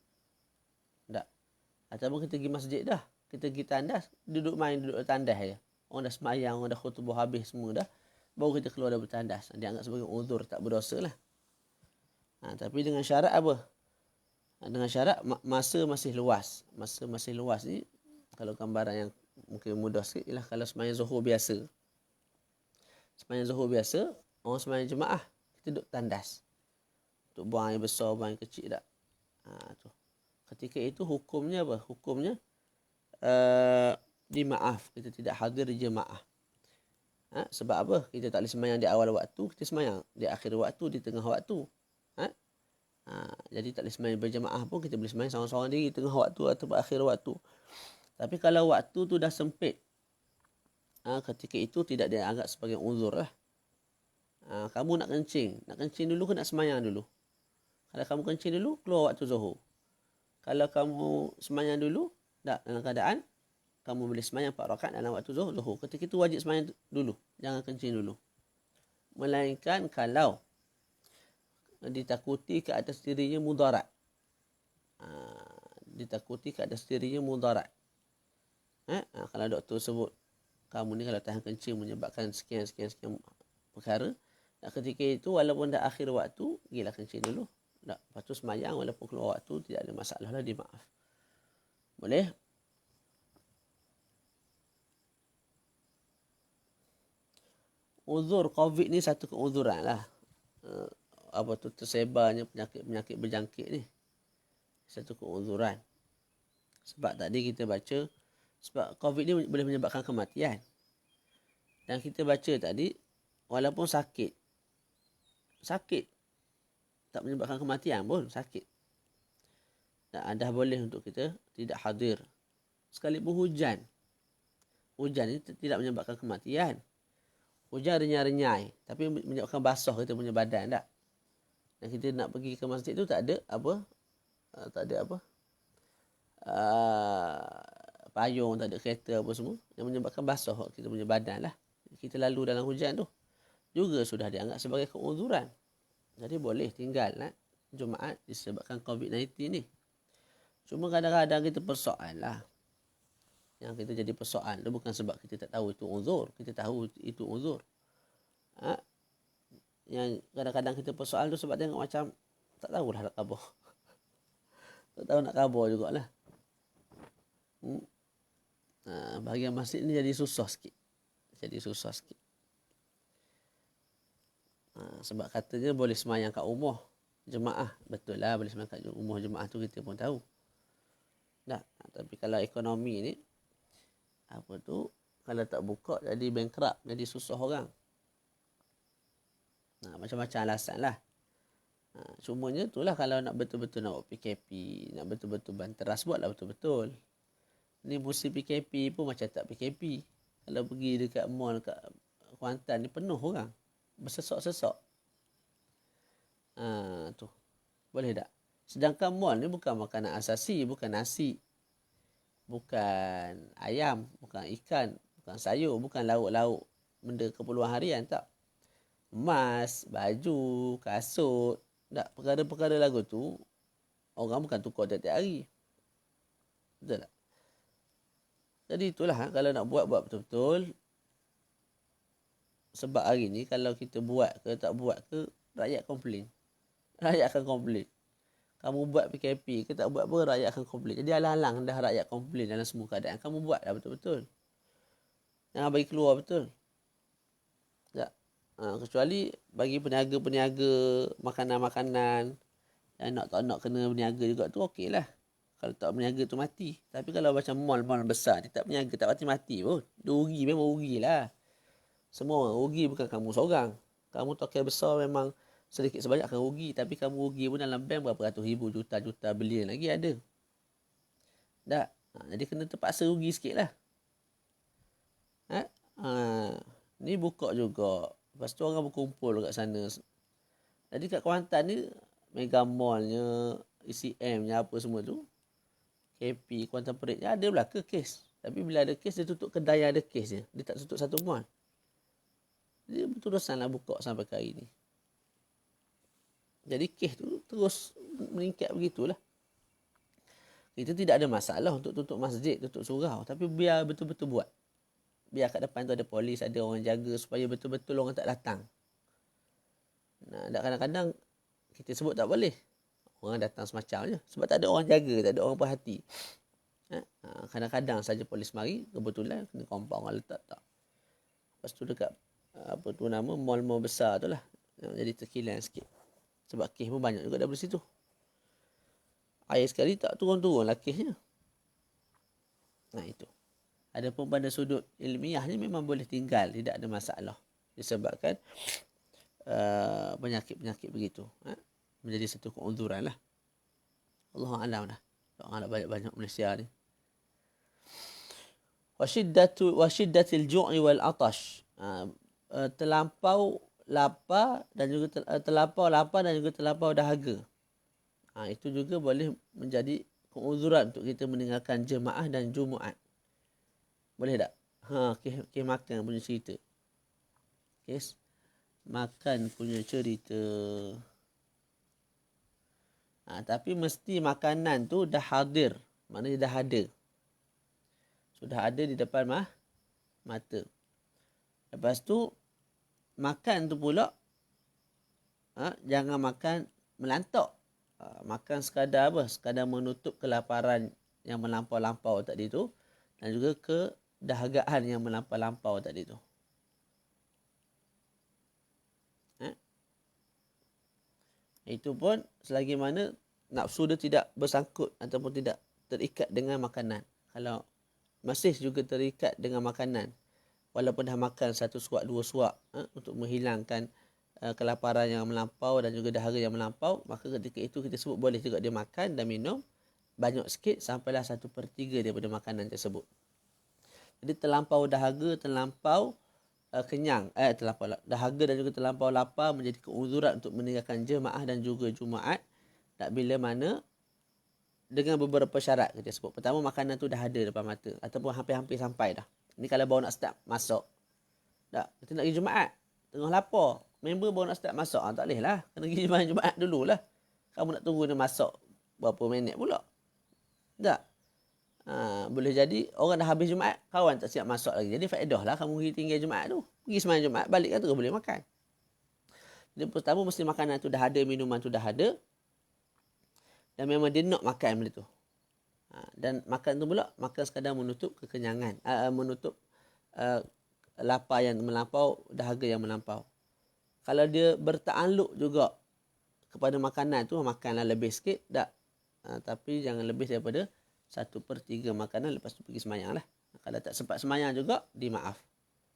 S1: Tak. Ataupun kita pergi masjid dah, kita pergi tandas, duduk tandas je. Orang dah semayang, orang dah khutbah habis semua dah, baru kita keluar dari tandas. Dianggap sebagai uzur, tak berdosa lah. Tapi dengan syarat apa? Dengan syarat masa masih luas. Masa masih luas ni, kalau gambaran yang mungkin mudah sikit ialah kalau sembahyang Zuhur biasa. Sembahyang Zuhur biasa, orang sembahyang jemaah, kita duduk tandas. Untuk buang air besar, buang air kecil tak. Tu. Ketika itu hukumnya apa? Hukumnya dimaaf. Kita tidak hadir di jemaah. Sebab apa? Kita tak boleh sembahyang di awal waktu, kita sembahyang di akhir waktu, di tengah waktu. Jadi tak boleh sembahyang berjemaah pun, kita boleh sembahyang seorang-seorang diri tengah waktu atau akhir waktu. Tapi kalau waktu tu dah sempit, ketika itu tidak dianggap sebagai uzur lah. Kamu nak kencing dulu ke nak sembahyang dulu? Kalau kamu kencing dulu, keluar waktu Zuhur. Kalau kamu sembahyang dulu, tak, dalam keadaan kamu boleh sembahyang 4 rakaat dalam waktu Zuhur. Ketika itu wajib sembahyang dulu, jangan kencing dulu. Melainkan kalau ditakuti ke atas dirinya mudarat. Ditakuti ke atas dirinya mudarat. Kalau doktor sebut kamu ni kalau tahan kencing menyebabkan sekian perkara, ketika itu walaupun dah akhir waktu, pergilah kencing dulu. Lepas tu semayang, walaupun keluar waktu, tidak ada masalah lah, dimaaf. Boleh? Uzur COVID ni satu keuzuran lah. Tersebarnya penyakit berjangkit ni. Satu keuzuran. Sebab tadi kita baca, sebab COVID ni boleh menyebabkan kematian. Dan kita baca tadi, walaupun sakit, tak menyebabkan kematian pun, sakit. Dah boleh untuk kita tidak hadir. Sekalipun hujan ni tidak menyebabkan kematian. Hujan renyai-renyai, tapi menyebabkan basah kita punya badan tak. Dan kita nak pergi ke masjid tu tak ada payung, tak ada kereta apa semua, yang menyebabkan basah kita punya badan lah. Kita lalu dalam hujan tu juga sudah dianggap sebagai keuzuran. Jadi boleh tinggal Jumaat disebabkan COVID-19 ni. Cuma kadang-kadang kita persoal lah. Yang kita jadi persoal tu bukan sebab kita tak tahu itu uzur. Kita tahu itu uzur. Yang kadang-kadang kita persoal tu sebab tengok macam tak tahulah nak khabar. Tak tahu nak khabar jugalah. Bahagian masjid ni jadi susah sikit. Sebab katanya boleh semayang kat rumah jemaah. Betul lah, boleh semayang kat rumah jemaah tu kita pun tahu. Tapi kalau ekonomi ni, kalau tak buka jadi bankrupt, jadi susah orang. Macam-macam alasan lah. Cumanya itulah, kalau nak betul-betul nak buat PKP, nak betul-betul banteras, buatlah betul-betul. Ni musim PKP pun macam tak PKP. Kalau pergi dekat mall kat Kuantan ni penuh orang. Bersesok-sesok. Tu. Boleh tak? Sedangkan mall ni bukan makanan asasi, bukan nasi. Bukan ayam, bukan ikan, bukan sayur, bukan lauk-lauk benda keperluan harian, tak. Emas, baju, kasut, tak, perkara-perkara lagu tu orang bukan tukar tiap-tiap hari. Betul tak? Jadi itulah, kalau nak buat betul-betul. Sebab hari ni kalau kita buat ke tak buat ke, rakyat komplain. Rakyat akan komplain. Kamu buat PKP ke tak buat pun, rakyat akan komplain. Jadi alang-alang dah rakyat komplain dalam semua keadaan. Kamu buat dah betul-betul. Jangan bagi keluar betul. Tak. Kecuali bagi peniaga-peniaga makanan-makanan yang nak tak nak kena berniaga juga tu okey lah. Kalau tak berniaga tu mati. Tapi kalau macam mall-mall besar ni tak berniaga, tak mati-mati pun. Dia rugi, memang rugi lah. Semua orang rugi, bukan kamu seorang. Kamu token besar memang sedikit sebanyak akan rugi. Tapi kamu rugi pun dalam bank berapa ratus ribu, juta-juta, bilion lagi ada. Tak? Jadi kena terpaksa rugi sikit lah. Ni buka juga. Lepas tu orang berkumpul kat sana. Jadi kat Kuantan ni, Mega Mall-nya, ECM-nya apa semua tu, KP, Kuantan Parade, ada pula ke kes. Tapi bila ada kes, dia tutup kedai yang ada kes je. Dia tak tutup satu mall. Dia berterusan lah buka sampai ke hari ni. Jadi kes tu terus meningkat begitulah. Kita tidak ada masalah untuk tutup masjid, tutup surau. Tapi biar betul-betul buat. Biar kat depan tu ada polis, ada orang jaga supaya betul-betul orang tak datang. Nah, kadang-kadang kita sebut tak boleh. Orang datang semacam je. Sebab tak ada orang jaga, tak ada orang perhati. Kadang-kadang saja polis mari, kebetulan kena compound orang letak tak. Lepas tu dekat mall-mall besar tu lah. Jadi terkilan sikit. Sebab kes pun banyak juga daripada situ. Air sekali tak turun-turun lah kesnya. Nah itu. Adapun pada sudut ilmiahnya memang boleh tinggal. Tidak ada masalah. Disebabkan penyakit-penyakit begitu. Menjadi satu keunzuran lah. Allahu'alam lah. Orang nak banyak-banyak Malaysia ni. Wasyiddatil ju'i wal atash. Terlampau lapar dan juga terlampau dahaga. Itu juga boleh menjadi keunzuran untuk kita meninggalkan jemaah dan Jumaat. Boleh tak? Kes makan punya cerita. Kes makan punya cerita. Tapi mesti makanan tu dah hadir. Maknanya dah ada. Sudah ada di depan mata. Lepas tu, makan tu pula, jangan makan melantak. Makan sekadar apa? Sekadar menutup kelaparan yang melampau-lampau tadi tu. Dan juga kedahagaan yang melampau-lampau tadi tu. Itu pun selagi mana nafsu dia tidak bersangkut ataupun tidak terikat dengan makanan. Kalau masih juga terikat dengan makanan, walaupun dah makan satu suap, dua suap untuk menghilangkan kelaparan yang melampau dan juga dahaga yang melampau, maka ketika itu kita sebut boleh juga dia makan dan minum banyak sikit sampailah 1/3 daripada makanan tersebut. Jadi terlampau dahaga, terlampau kenyang, terlampau dahaga dan juga terlampau lapar menjadi keunzuran untuk meninggalkan jemaah dan juga Jumaat. Tak bila mana dengan beberapa syarat kita sebut. Pertama, makanan tu dah ada depan mata ataupun hampir-hampir sampai dah. Ni kalau baru nak start masuk. Tak, kita nak pergi Jumaat. Tengah lapar. Member baru nak start masuk. Tak boleh lah. Kena pergi Jumaat dululah. Kamu nak tunggu dia masuk berapa minit pula. Tak. Boleh jadi orang dah habis Jumaat, kawan tak siap masuk lagi. Jadi faedah lah kamu pergi tinggal Jumaat tu. Pergi sembahyang Jumaat, balik kan terus boleh makan. Jadi pertama mesti makanan tu dah ada, minuman tu dah ada. Dan memang dia nak makan benda tu. Dan makan tu pula, makan sekadar menutup kekenyangan. Menutup lapar yang melampau, dahaga yang melampau. Kalau dia bertakluk juga kepada makanan tu, makanlah lebih sikit. Tak. Tapi jangan lebih daripada 1/3 makanan, lepas tu pergi semayang lah. Kalau tak sempat semayang juga, dimaaf.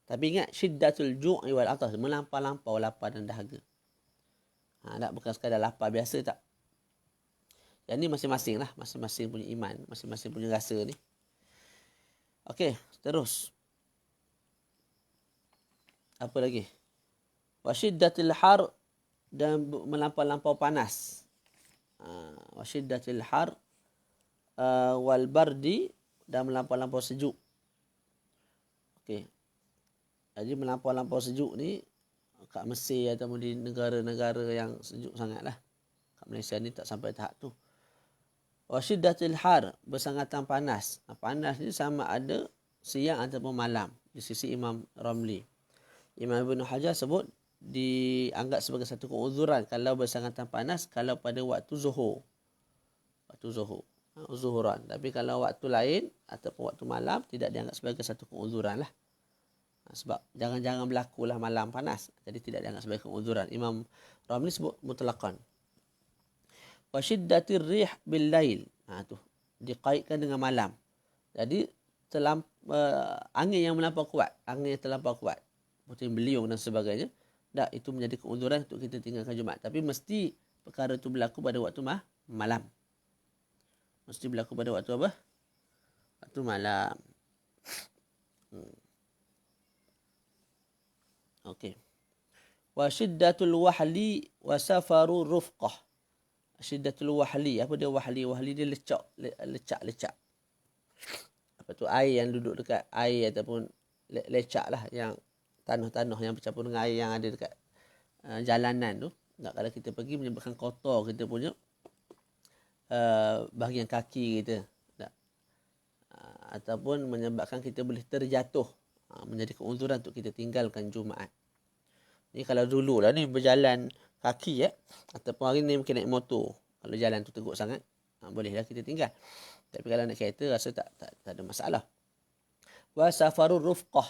S1: Tapi ingat, syiddatul ju'i wal atash, melampau-lampau lapar dan dahaga. Tak, bukan sekadar lapar biasa tak. Yang ni masing-masing lah. Masing-masing punya iman. Masing-masing punya rasa ni. Okey, terus. Apa lagi? Wa syiddatil har, dan melampau-lampau panas. Wa syiddatil har wal bardi, dan melampau-lampau sejuk. Okey. Jadi melampau-lampau sejuk ni kat Mesir ataupun di negara-negara yang sejuk sangatlah. Kat Malaysia ni tak sampai tahap tu. Wa syiddatil har, bersangatan panas. Panas ni sama ada siang ataupun malam di sisi Imam Ramli. Imam Ibn Hajar sebut dianggap sebagai satu keuzuran kalau bersangatan panas kalau pada waktu zuhur. Waktu zuhur. Zuhuran. Tapi kalau waktu lain ataupun waktu malam tidak dianggap sebagai satu keuzuran lah. Sebab jangan-jangan berlakulah malam panas. Jadi tidak dianggap sebagai keuzuran. Imam Ramli sebut mutlaqan. Wa syiddatir rih bil lail. Tu dikaitkan dengan malam. Jadi angin yang melampau kuat, angin yang terlampau kuat, puting beliung dan sebagainya, itu menjadi keuzuran untuk kita tinggalkan Jumaat. Tapi mesti perkara itu berlaku pada waktu malam. Mesti berlaku pada waktu apa? Waktu malam. Okey. Wa syiddatul wahli wa safaru rufqah. Syiddatul wahli. Apa dia wahli? Wahli dia lecak. Apa tu? Air yang duduk dekat air ataupun lecak lah. Yang tanah-tanah yang bercampur dengan air yang ada dekat jalanan tu. Kalau kita pergi menyebabkan kotor kita punya bahagian kaki kita. Ataupun menyebabkan kita boleh terjatuh. Menjadi keuzuran untuk kita tinggalkan Jumaat. Ni kalau dulu lah ni berjalan kaki ataupun hari ni mungkin naik motor. Kalau jalan tu teruk sangat, bolehlah kita tinggal. Tapi kalau naik kereta rasa tak ada masalah. Wa safarur rufqah.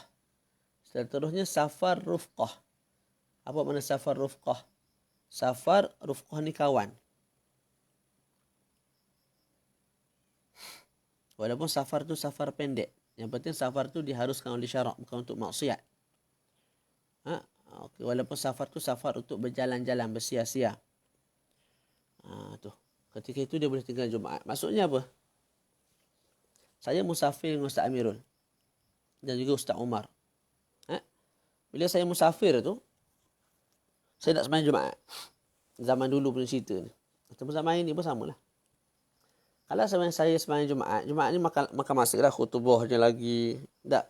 S1: Seterusnya safar rufqah. Apa makna safar rufqah? Safar rufqah ni kawan. Walaupun safar tu safar pendek. Yang penting safar tu diharuskan oleh syarak, bukan untuk maksiat. Okay. Walaupun safar tu safar untuk berjalan-jalan, bersia-sia. Tu. Ketika itu dia boleh tinggal Jumaat. Maksudnya apa? Saya musafir dengan Ustaz Amirul. Dan juga Ustaz Umar. Bila saya musafir tu, saya nak sembahyang Jumaat. Zaman dulu punya cerita ni. Ataupun zaman ini pun samalah. Kalau saya sembahyang Jumaat ni makan masa lah, khutbahnya lagi. Tak.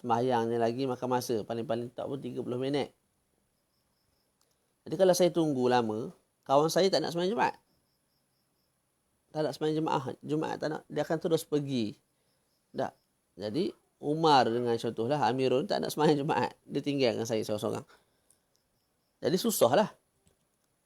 S1: Sembahyangnya lagi makan masa. Paling-paling tak pun 30 minit. Jadi kalau saya tunggu lama, kawan saya tak nak sembahyang Jumaat. Tak nak sembahyang Jumaat tak nak. Dia akan terus pergi. Tak. Jadi Umar dengan contohlah Amirul tak nak sembahyang Jumaat. Dia tinggalkan saya seorang-seorang. Jadi susah lah.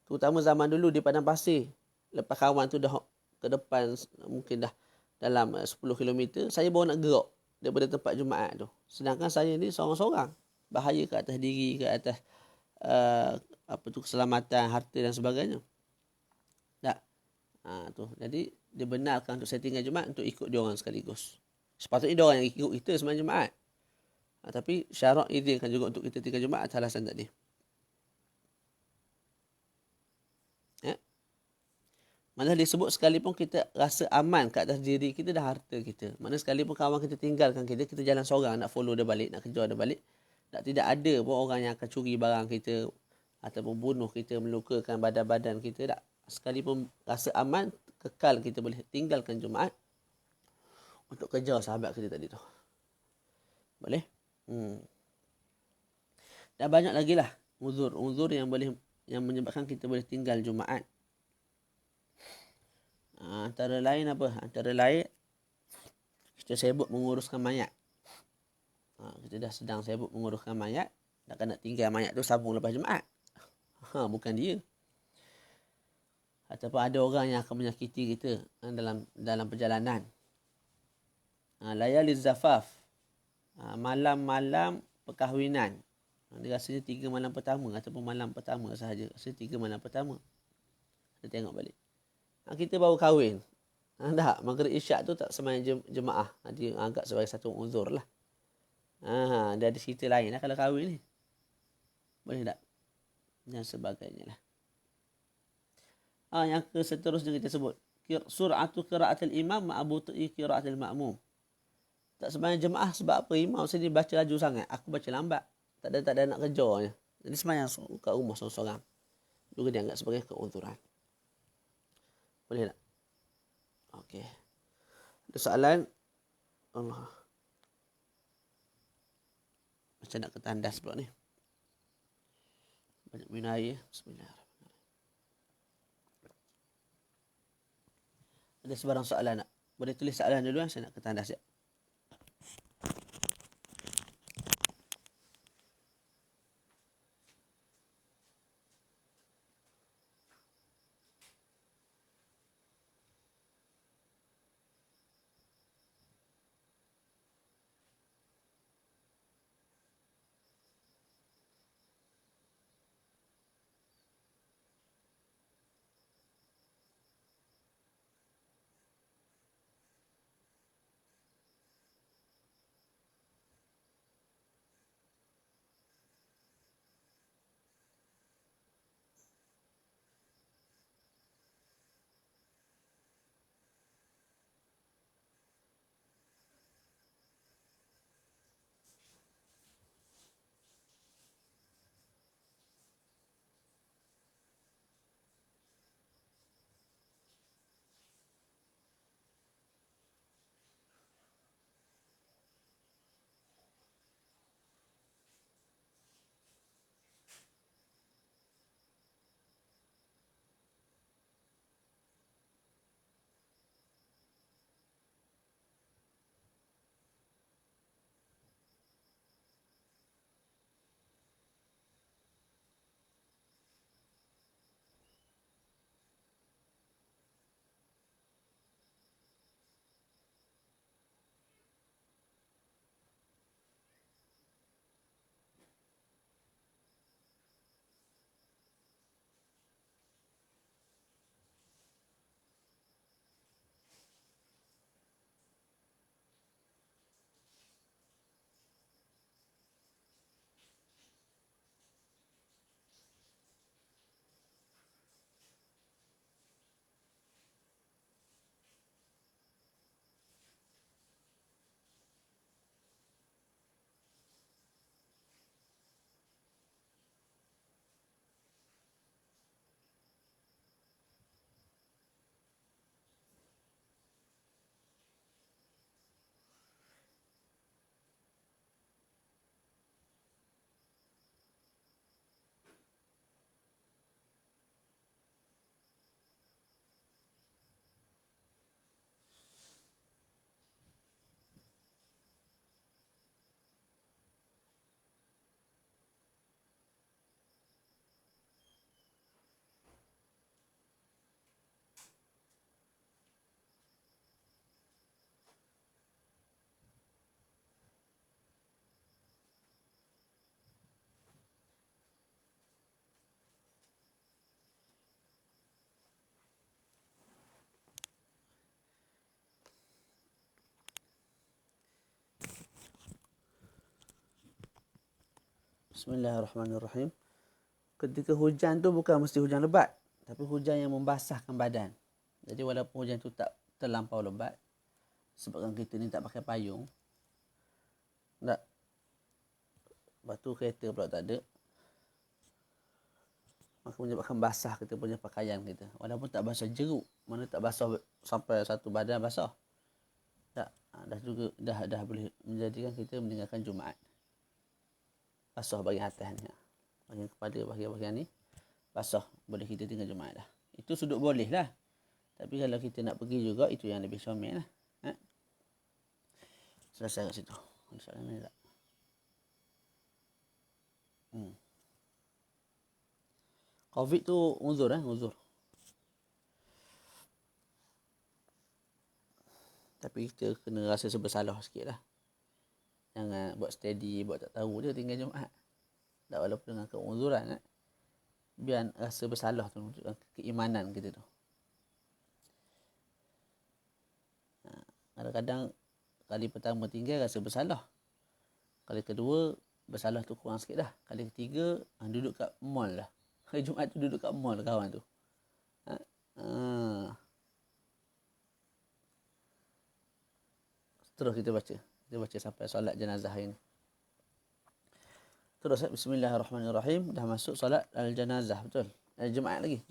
S1: Terutama zaman dulu di padang pasir. Lepas kawan tu dah ke depan mungkin dah dalam 10 km, saya baru nak gerak daripada tempat Jumaat tu. Sedangkan saya ni seorang-seorang. Bahaya ke atas diri, ke atas keselamatan, harta dan sebagainya. Tak. Tu. Jadi dia benarkan untuk saya tinggal Jumaat untuk ikut dia orang sekaligus. Sepatutnya dia orang yang ikut kita sembahyang Jumaat. Tapi syarak izinkan juga untuk kita tinggal Jumaat atas alasan tadi. Malah disebut sekalipun kita rasa aman kat atas diri kita dan harta kita. Mana sekalipun kawan kita tinggalkan kita jalan seorang nak follow dia balik, nak kejar dia balik. Tidak ada pun orang yang akan curi barang kita ataupun bunuh kita, melukakan badan-badan kita. Tak. Sekalipun rasa aman, kekal kita boleh tinggalkan Jumaat untuk kejar sahabat kita tadi tu. Boleh? Dan banyak lagi lah uzur yang menyebabkan kita boleh tinggal Jumaat. Antara lain apa? Antara lain kita sibuk menguruskan mayat. Kita dah sedang sibuk menguruskan mayat, takkan nak tinggal mayat tu sambung lepas Jumaat. Bukan dia. Ataupun ada orang yang akan menyakiti kita dalam perjalanan. Layali zafaf. Malam-malam perkahwinan. Dia rasanya 3 malam pertama ataupun malam pertama sahaja. Rasanya 3 malam pertama. Kita tengok balik. Kita baru kahwin. Tak, maghrib isyak tu tak sembahyang jemaah. Dia anggap sebagai satu uzur lah. Dia ada cerita lain lah kalau kahwin ni. Boleh tak? Dan sebagainya lah. Yang seterusnya kita sebut. Sur'atu qira'atil imam ma'abutu'i qira'atil ma'mum. Tak sembahyang jemaah sebab apa? Imam saya baca laju sangat. Aku baca lambat. tak ada nak kerja. Jadi semayang kat rumah seorang-seorang. Juga dianggap sebagai keuzuran. Boleh tak? Okey. Ada soalan? Allah. Macam nak ketandas pula ni. Banyak minum air. Bismillahirrahmanirrahim. Ada sebarang soalan tak? Boleh tulis soalan dulu, saya nak ketandas ya. Bismillahirrahmanirrahim. Ketika hujan tu bukan mesti hujan lebat, tapi hujan yang membasahkan badan. Jadi walaupun hujan tu tak terlampau lebat, sebabkan kita ni tak pakai payung, tak, lepas tu kereta pula tak ada, maka menyebabkan basah kita punya pakaian kita. Walaupun tak basah jeruk, mana tak basah sampai satu badan basah. Tak, dah juga dah boleh menjadikan kita meninggalkan Jumaat. Basah bahagian atas ni. Bahagian kepala, bahagian ni basah, boleh kita tinggal Jumaat dah. Itu sudut boleh lah. Tapi kalau kita nak pergi juga, itu yang lebih comel lah. Selesai kat situ. Soalan ni tak? Covid tu uzur uzur. Tapi kita kena rasa bersalah sikit lah. Jangan buat steady, buat tak tahu je tinggal Jumaat. Tak, walaupun dengan keuzuran biar rasa bersalah tu, keimanan kita tu. Kadang-kadang kali pertama tinggal rasa bersalah. Kali kedua bersalah tu kurang sikit dah. Kali ketiga duduk kat mall lah. Hari Jumaat tu duduk kat mall kawan tu. Terus kita baca. Kita baca sampai solat jenazah hari ni. Terus bismillahirrahmanirrahim. Dah masuk solat al-janazah. Betul? Jumaat lagi.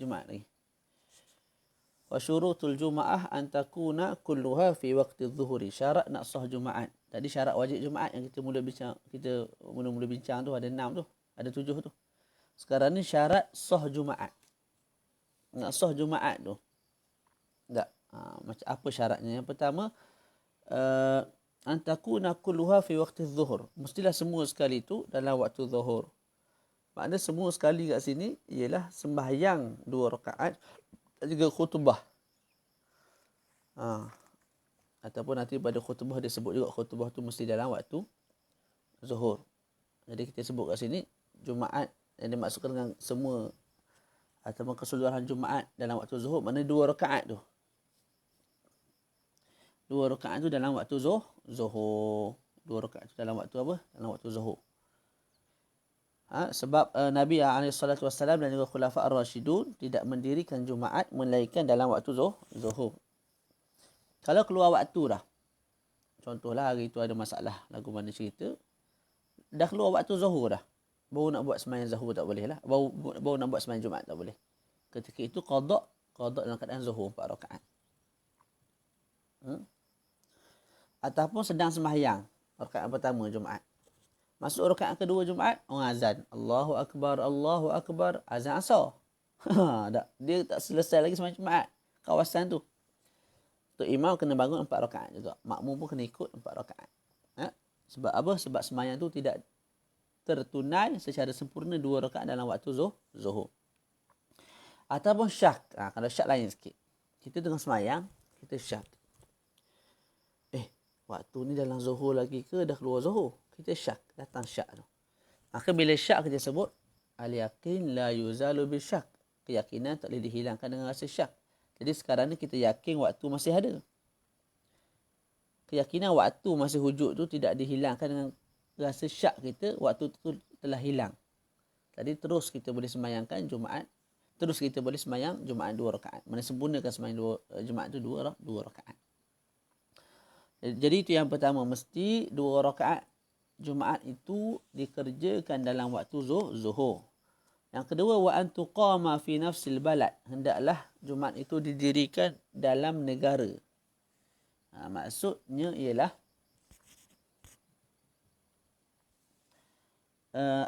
S1: Wa syurutul Jum'ah an takuna kulluha fi waqti dhuhri. Syarat nak sah Jumaat. Tadi syarat wajib Jumaat yang kita mula bincang tu ada 6 tu. Ada 7 tu. Sekarang ni syarat sah Jumaat. Nak sah Jumaat tu. Tak. Macam apa syaratnya? Yang pertama, an takuna kulluha fi waqti dhuhur. Mestilah semua sekali tu dalam waktu zuhur. Maknanya semua sekali kat sini ialah sembahyang 2 rakaat dan juga khutbah. Ataupun nanti pada khutbah dia sebut juga khutbah tu mesti dalam waktu zuhur. Jadi kita sebut kat sini Jumaat yang dimaksudkan dengan semua ataupun keseluruhan Jumaat dalam waktu zuhur, maknanya 2 rakaat tu. 2 rakaat tu dalam waktu zuhur. 2 rakaat tu dalam waktu apa? Dalam waktu zuhur. Sebab Nabi SAW dan juga Khulafa Ar-Rashidun tidak mendirikan Jumaat melainkan dalam waktu zuhur. Kalau keluar waktu dah. Contohlah hari itu ada masalah, lagu mana cerita. Dah keluar waktu zuhur dah. Baru nak buat sembahyang zuhur tak boleh lah. Baru nak buat sembahyang Jumaat tak boleh. Ketika itu qada dalam keadaan zuhur 4 rakaat. Ataupun sedang sembahyang rakaat pertama Jumaat. Masuk rakaat kedua Jumaat, orang azan. Allahu Akbar, azan asar. Dia tak selesai lagi sembahyang Jumaat. Kawasan tu. Untuk imam kena bangun 4 rakaat juga. Makmum pun kena ikut 4 rakaat. Sebab apa? Sebab sembahyang tu tidak tertunai secara sempurna 2 rakaat dalam waktu zuhur. Ataupun syak. Kalau syak lain sikit. Kita tengah sembahyang, kita syak. Waktu ni dalam zuhur lagi ke dah keluar zuhur? Kita syak. Datang syak tu. Maka bila syak kita sebut, al-yaqin la yuzalu bisyak. Keyakinan tak boleh dihilangkan dengan rasa syak. Jadi sekarang ni kita yakin waktu masih ada. Keyakinan waktu masih wujud tu tidak dihilangkan dengan rasa syak kita, waktu tu telah hilang. Jadi terus kita boleh sembahyangkan Jumaat. Terus kita boleh sembahyang Jumaat 2 rakaat. Mana sempurnakan sembahyang Jumaat tu 2 rakaat. Jadi itu yang pertama, mesti 2 rakaat Jumaat itu dikerjakan dalam waktu zuhur. Yang kedua, wa an tuqama fi nafsil balad. Hendaklah Jumaat itu didirikan dalam negara. Maksudnya ialah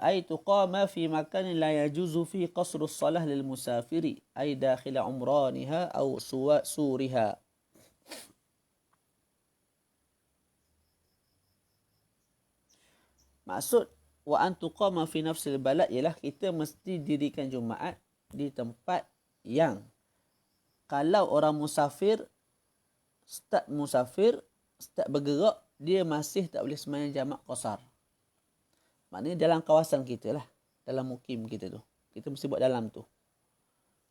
S1: ay tuqama fi makanin la yajuzu fi qasrus salah lil musafiri ay dakhil umraniha aw suriha. Maksud wa an tuqama fi nafsil balad ialah kita mesti dirikan Jumaat di tempat yang kalau orang musafir start bergerak, dia masih tak boleh sembahyang jamak qasar. Maknanya dalam kawasan kita lah, dalam mukim kita tu. Kita mesti buat dalam tu.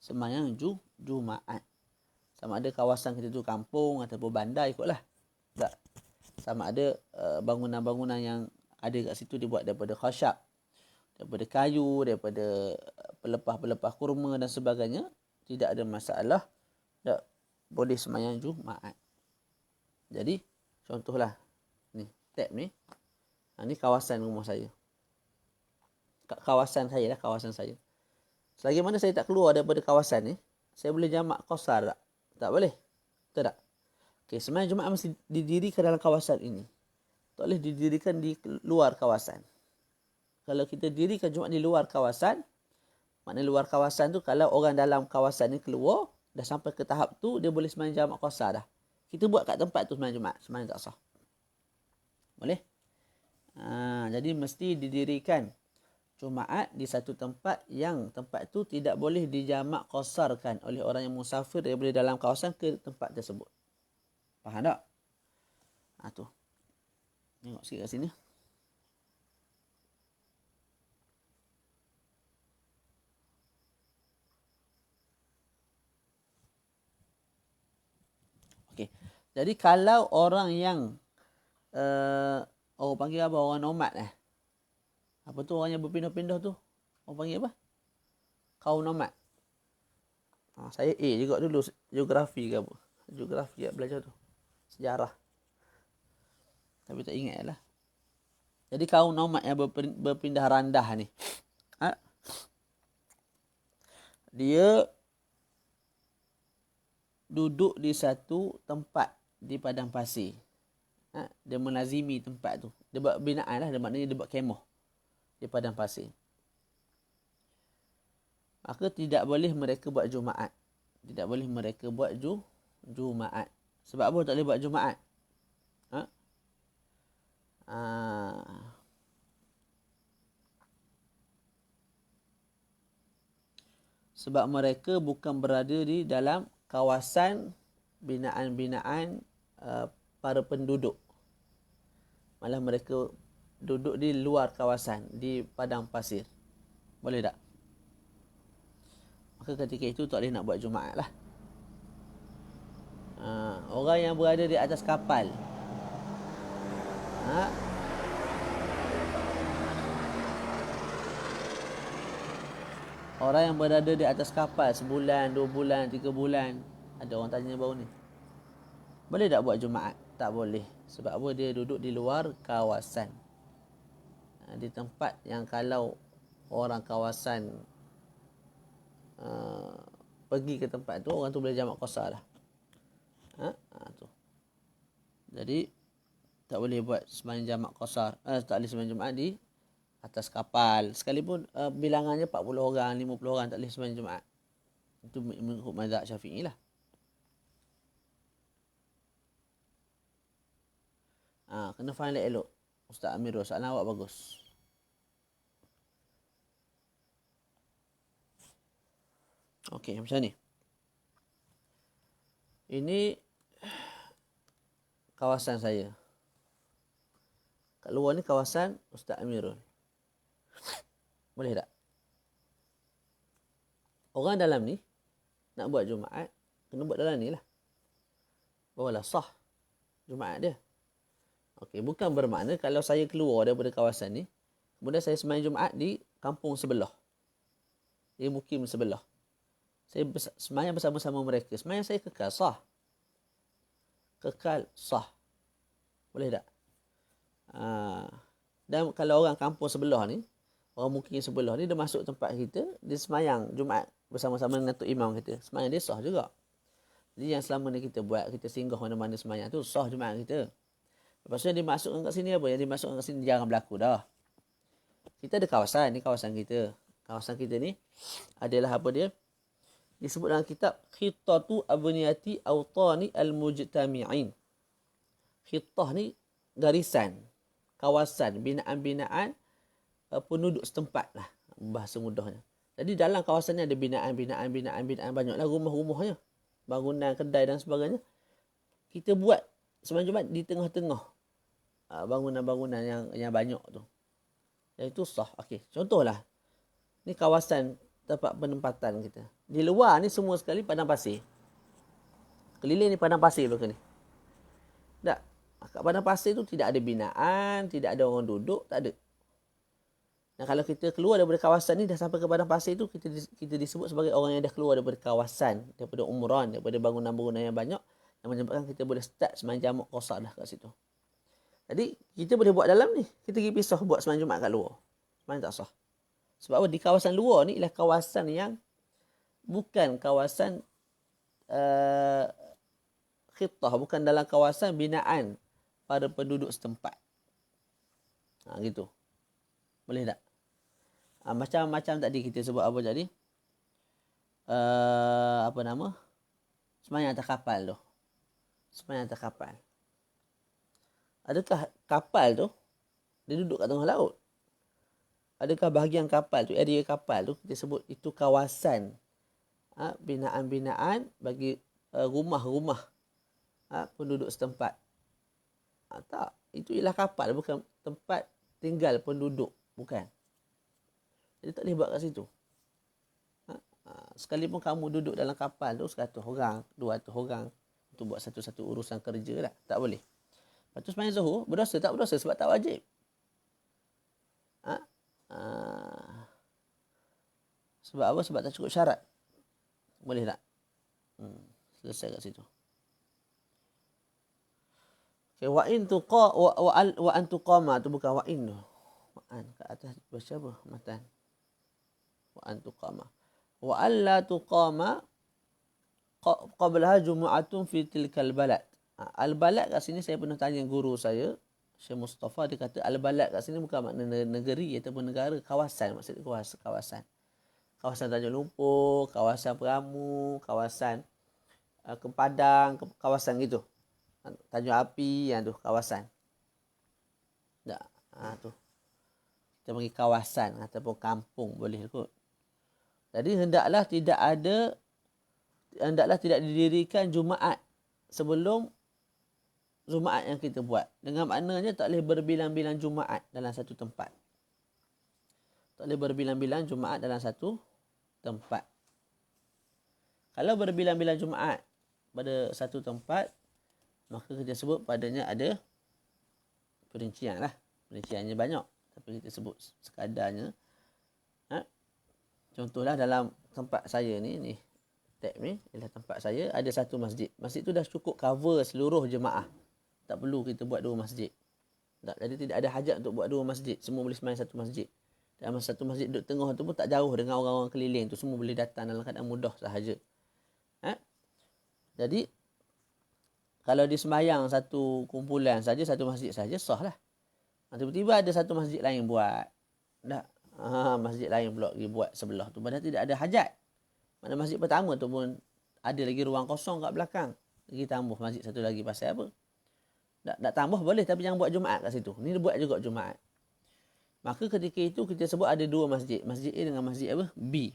S1: Sembahyang Jumaat. Sama ada kawasan kita tu kampung ataupun bandar, ikutlah. Tak. Sama ada bangunan-bangunan yang ada kat situ dibuat daripada khasyab, daripada kayu, daripada pelepah-pelepah kurma dan sebagainya. Tidak ada masalah. Tak boleh sembahyang Jumaat. Jadi, contohlah. Ni, tab ni. Ni kawasan rumah saya. Kawasan saya lah, kawasan saya. Selagi mana saya tak keluar daripada kawasan ni, saya boleh jamak qasar tak? Tak boleh. Betul tak? Okay, sembahyang Jumaat mesti didirikan dalam kawasan ini. Tak boleh didirikan di luar kawasan. Kalau kita dirikan Jumaat di luar kawasan, maknanya luar kawasan tu kalau orang dalam kawasan ni keluar, dah sampai ke tahap tu, dia boleh sembahyang jamak qasar dah. Kita buat kat tempat tu sembahyang Jumaat, sembahyang tak sah. Boleh? Jadi mesti didirikan Jumaat di satu tempat yang tempat tu tidak boleh dijamak qasarkan oleh orang yang musafir daripada dalam kawasan ke tempat tersebut. Faham tak? Tu. Tengok sikit kat sini. Okey. Jadi kalau orang yang orang panggil apa? Orang nomad Apa tu orang yang berpindah-pindah tu? Orang panggil apa? Kaum nomad. Saya A juga dulu. Geografi ke apa? Geografi belajar tu. Sejarah. Tapi tak ingat lah. Jadi kaum nomad yang berpindah randah ni, dia duduk di satu tempat di padang pasir. Dia menazimi tempat tu. Dia buat binaan lah. Maknanya dia buat kemah di padang pasir. Maka tidak boleh mereka buat Jumaat. Tidak boleh mereka buat Jumaat. Sebab apa tak boleh buat Jumaat? Sebab mereka bukan berada di dalam kawasan binaan-binaan para penduduk. Malah mereka duduk di luar kawasan, di padang pasir. Boleh tak? Maka ketika itu tak boleh nak buat Jumaat lah. Orang yang berada di atas kapal, orang yang berada di atas kapal sebulan, 2 bulan, 3 bulan. Ada orang tanya baru ni. Boleh tak buat Jumaat? Tak boleh. Sebab apa? Dia duduk di luar kawasan. Di tempat yang kalau orang kawasan pergi ke tempat tu, orang tu boleh jamak qasar lah. Tu. Jadi tak boleh buat sembahyang jamak qasar. Tak boleh sembahyang Jumaat di atas kapal. Sekalipun bilangannya 40 orang, 50 orang, tak boleh sembahyang Jumaat. Itu mengikut mazhab Syafi'i lah. Kena faham elok. Ustaz Amirul, soalan awak bagus. Okey, macam ni. Ini kawasan saya. Kat luar ni kawasan Ustaz Amirul. Boleh tak? Orang dalam ni nak buat Jumaat, kena buat dalam ni lah. Barulah sah Jumaat dia. Okey, bukan bermakna kalau saya keluar daripada kawasan ni, kemudian saya sembahyang Jumaat di kampung sebelah, di mukim sebelah. Saya sembahyang bersama-sama mereka. Sembahyang saya kekal sah. Kekal sah. Boleh tak? Dan kalau orang kampung sebelah ni, orang mukim sebelah ni, dia masuk tempat kita, dia sembahyang Jumaat bersama-sama dengan Tok Imam kita. Sembahyang dia sah juga. Jadi yang selama ni kita buat, kita singgah mana-mana sembahyang tu, sah Jumaat kita. Lepas tu yang dimasukkan kat sini apa? Yang dimasukkan kat sini jarang berlaku dah. Kita ada kawasan, ni kawasan kita. Kawasan kita ni adalah apa dia? Disebut dalam kitab Khittatu Abniyati Awtani Al-Mujtami'in. Khittah ni garisan, kawasan, binaan-binaan penduduk setempat lah, bahasa mudahnya. Jadi dalam kawasan ni ada binaan banyaklah rumah-rumahnya, bangunan, kedai dan sebagainya. Kita buat sembahyang Jumaat di tengah-tengah bangunan-bangunan yang banyak tu. Dan itu sah. Okey, contohlah ni kawasan tempat penempatan kita. Di luar ni semua sekali padang pasir. Keliling ni padang pasir belakang ni. Tak. Kat padang pasir tu tidak ada binaan, tidak ada orang duduk, tak ada. Dan kalau kita keluar daripada kawasan ni, dah sampai ke padang pasir tu, kita disebut sebagai orang yang dah keluar daripada kawasan, daripada umran, daripada bangunan-bangunan yang banyak, yang menyebabkan kita boleh start sembahyang jamak qasar dah kat situ. Jadi, kita boleh buat dalam ni. Kita pergi pisah buat sembahyang Jumaat kat luar. Sembahyang tak sah. Sebab apa? Di kawasan luar ni ialah kawasan yang bukan kawasan khittah, bukan dalam kawasan binaan para penduduk setempat. Gitu. Boleh tak? Macam tadi kita sebut apa tadi? Apa nama? Sembahyang atas kapal tu. Sembahyang atas kapal. Adakah kapal tu dia duduk kat tengah laut? Adakah bahagian kapal tu, area kapal tu, kita sebut itu kawasan binaan-binaan bagi rumah-rumah penduduk setempat? Tak. Itu ialah kapal, bukan tempat tinggal penduduk. Bukan. Jadi tak boleh buat kat situ. Sekalipun kamu duduk dalam kapal tu 100 orang, 200 orang untuk buat satu-satu urusan kerja lah, tak boleh. Lepas tu sembahyang Zuhur, berdosa tak berdosa sebab tak wajib. Sebab apa? Sebab tak cukup syarat. Boleh tak? Selesai kat situ. Okay, wa in tuqa wa an tuqama tu bukan wa in tu. Wa an kat atas baca apa? Matan. Wa an tuqama. Wa alla tuqama qablaha jumu'atun fi tilkal balad. Al-balad kat sini saya pernah tanya guru saya, Syekh Mustafa, dia kata al-balad kat sini bukan makna negeri ataupun negara, kawasan, maksudnya kawasan. Kawasan Tanjung Lumpur, kawasan Peramu, kawasan Kepadang, kawasan gitu. Tanjung Api, yang tu kawasan. Tak, tu. Kita panggil kawasan ataupun kampung boleh kot. Jadi hendaklah tidak didirikan Jumaat sebelum Jumaat yang kita buat. Dengan maknanya tak boleh berbilang-bilang Jumaat dalam satu tempat. Tak boleh berbilang-bilang Jumaat dalam satu tempat. Kalau berbilang-bilang Jumaat pada satu tempat, maka kita sebut padanya ada perincian lah. Perinciannya banyak. Tapi kita sebut sekadarnya. Contohlah dalam tempat saya ni tab ni, ialah tempat saya, ada satu masjid. Masjid tu dah cukup cover seluruh jemaah. Tak perlu kita buat dua masjid. Tak, jadi tidak ada hajat untuk buat dua masjid. Semua boleh sembahyang satu masjid. Dan satu masjid duduk tengah tu pun tak jauh dengan orang-orang keliling tu. Semua boleh datang dalam keadaan mudah sahaja. Jadi, kalau disembahyang satu kumpulan saja, satu masjid saja, sah lah. Tiba-tiba ada satu masjid lain buat. Tak? Masjid lain pula pergi buat sebelah tu. Padahal tidak ada hajat. Mana masjid pertama tu pun ada lagi ruang kosong kat belakang. Lagi tambah masjid satu lagi pasal apa? Tak tambah boleh, tapi jangan buat Jumaat kat situ. Ni dia buat juga Jumaat. Maka ketika itu kita sebut ada dua masjid. Masjid A dengan masjid apa? B.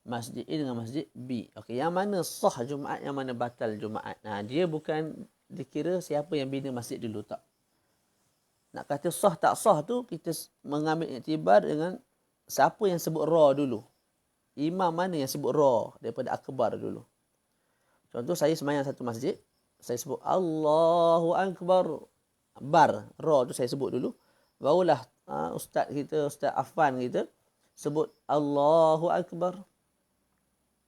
S1: Masjid A dengan masjid B. Okey, yang mana sah Jumaat, yang mana batal Jumaat. Dia bukan dikira siapa yang bina masjid dulu, tak. Nak kata sah tak sah tu, kita mengambil iktibar dengan siapa yang sebut ra dulu. Imam mana yang sebut ra daripada akbar dulu. Contoh, saya sembahyang satu masjid, saya sebut Allahu Akbar. Bar, ra tu saya sebut dulu. Barulah ustaz kita, Ustaz Affan kita, sebut Allahu Akbar.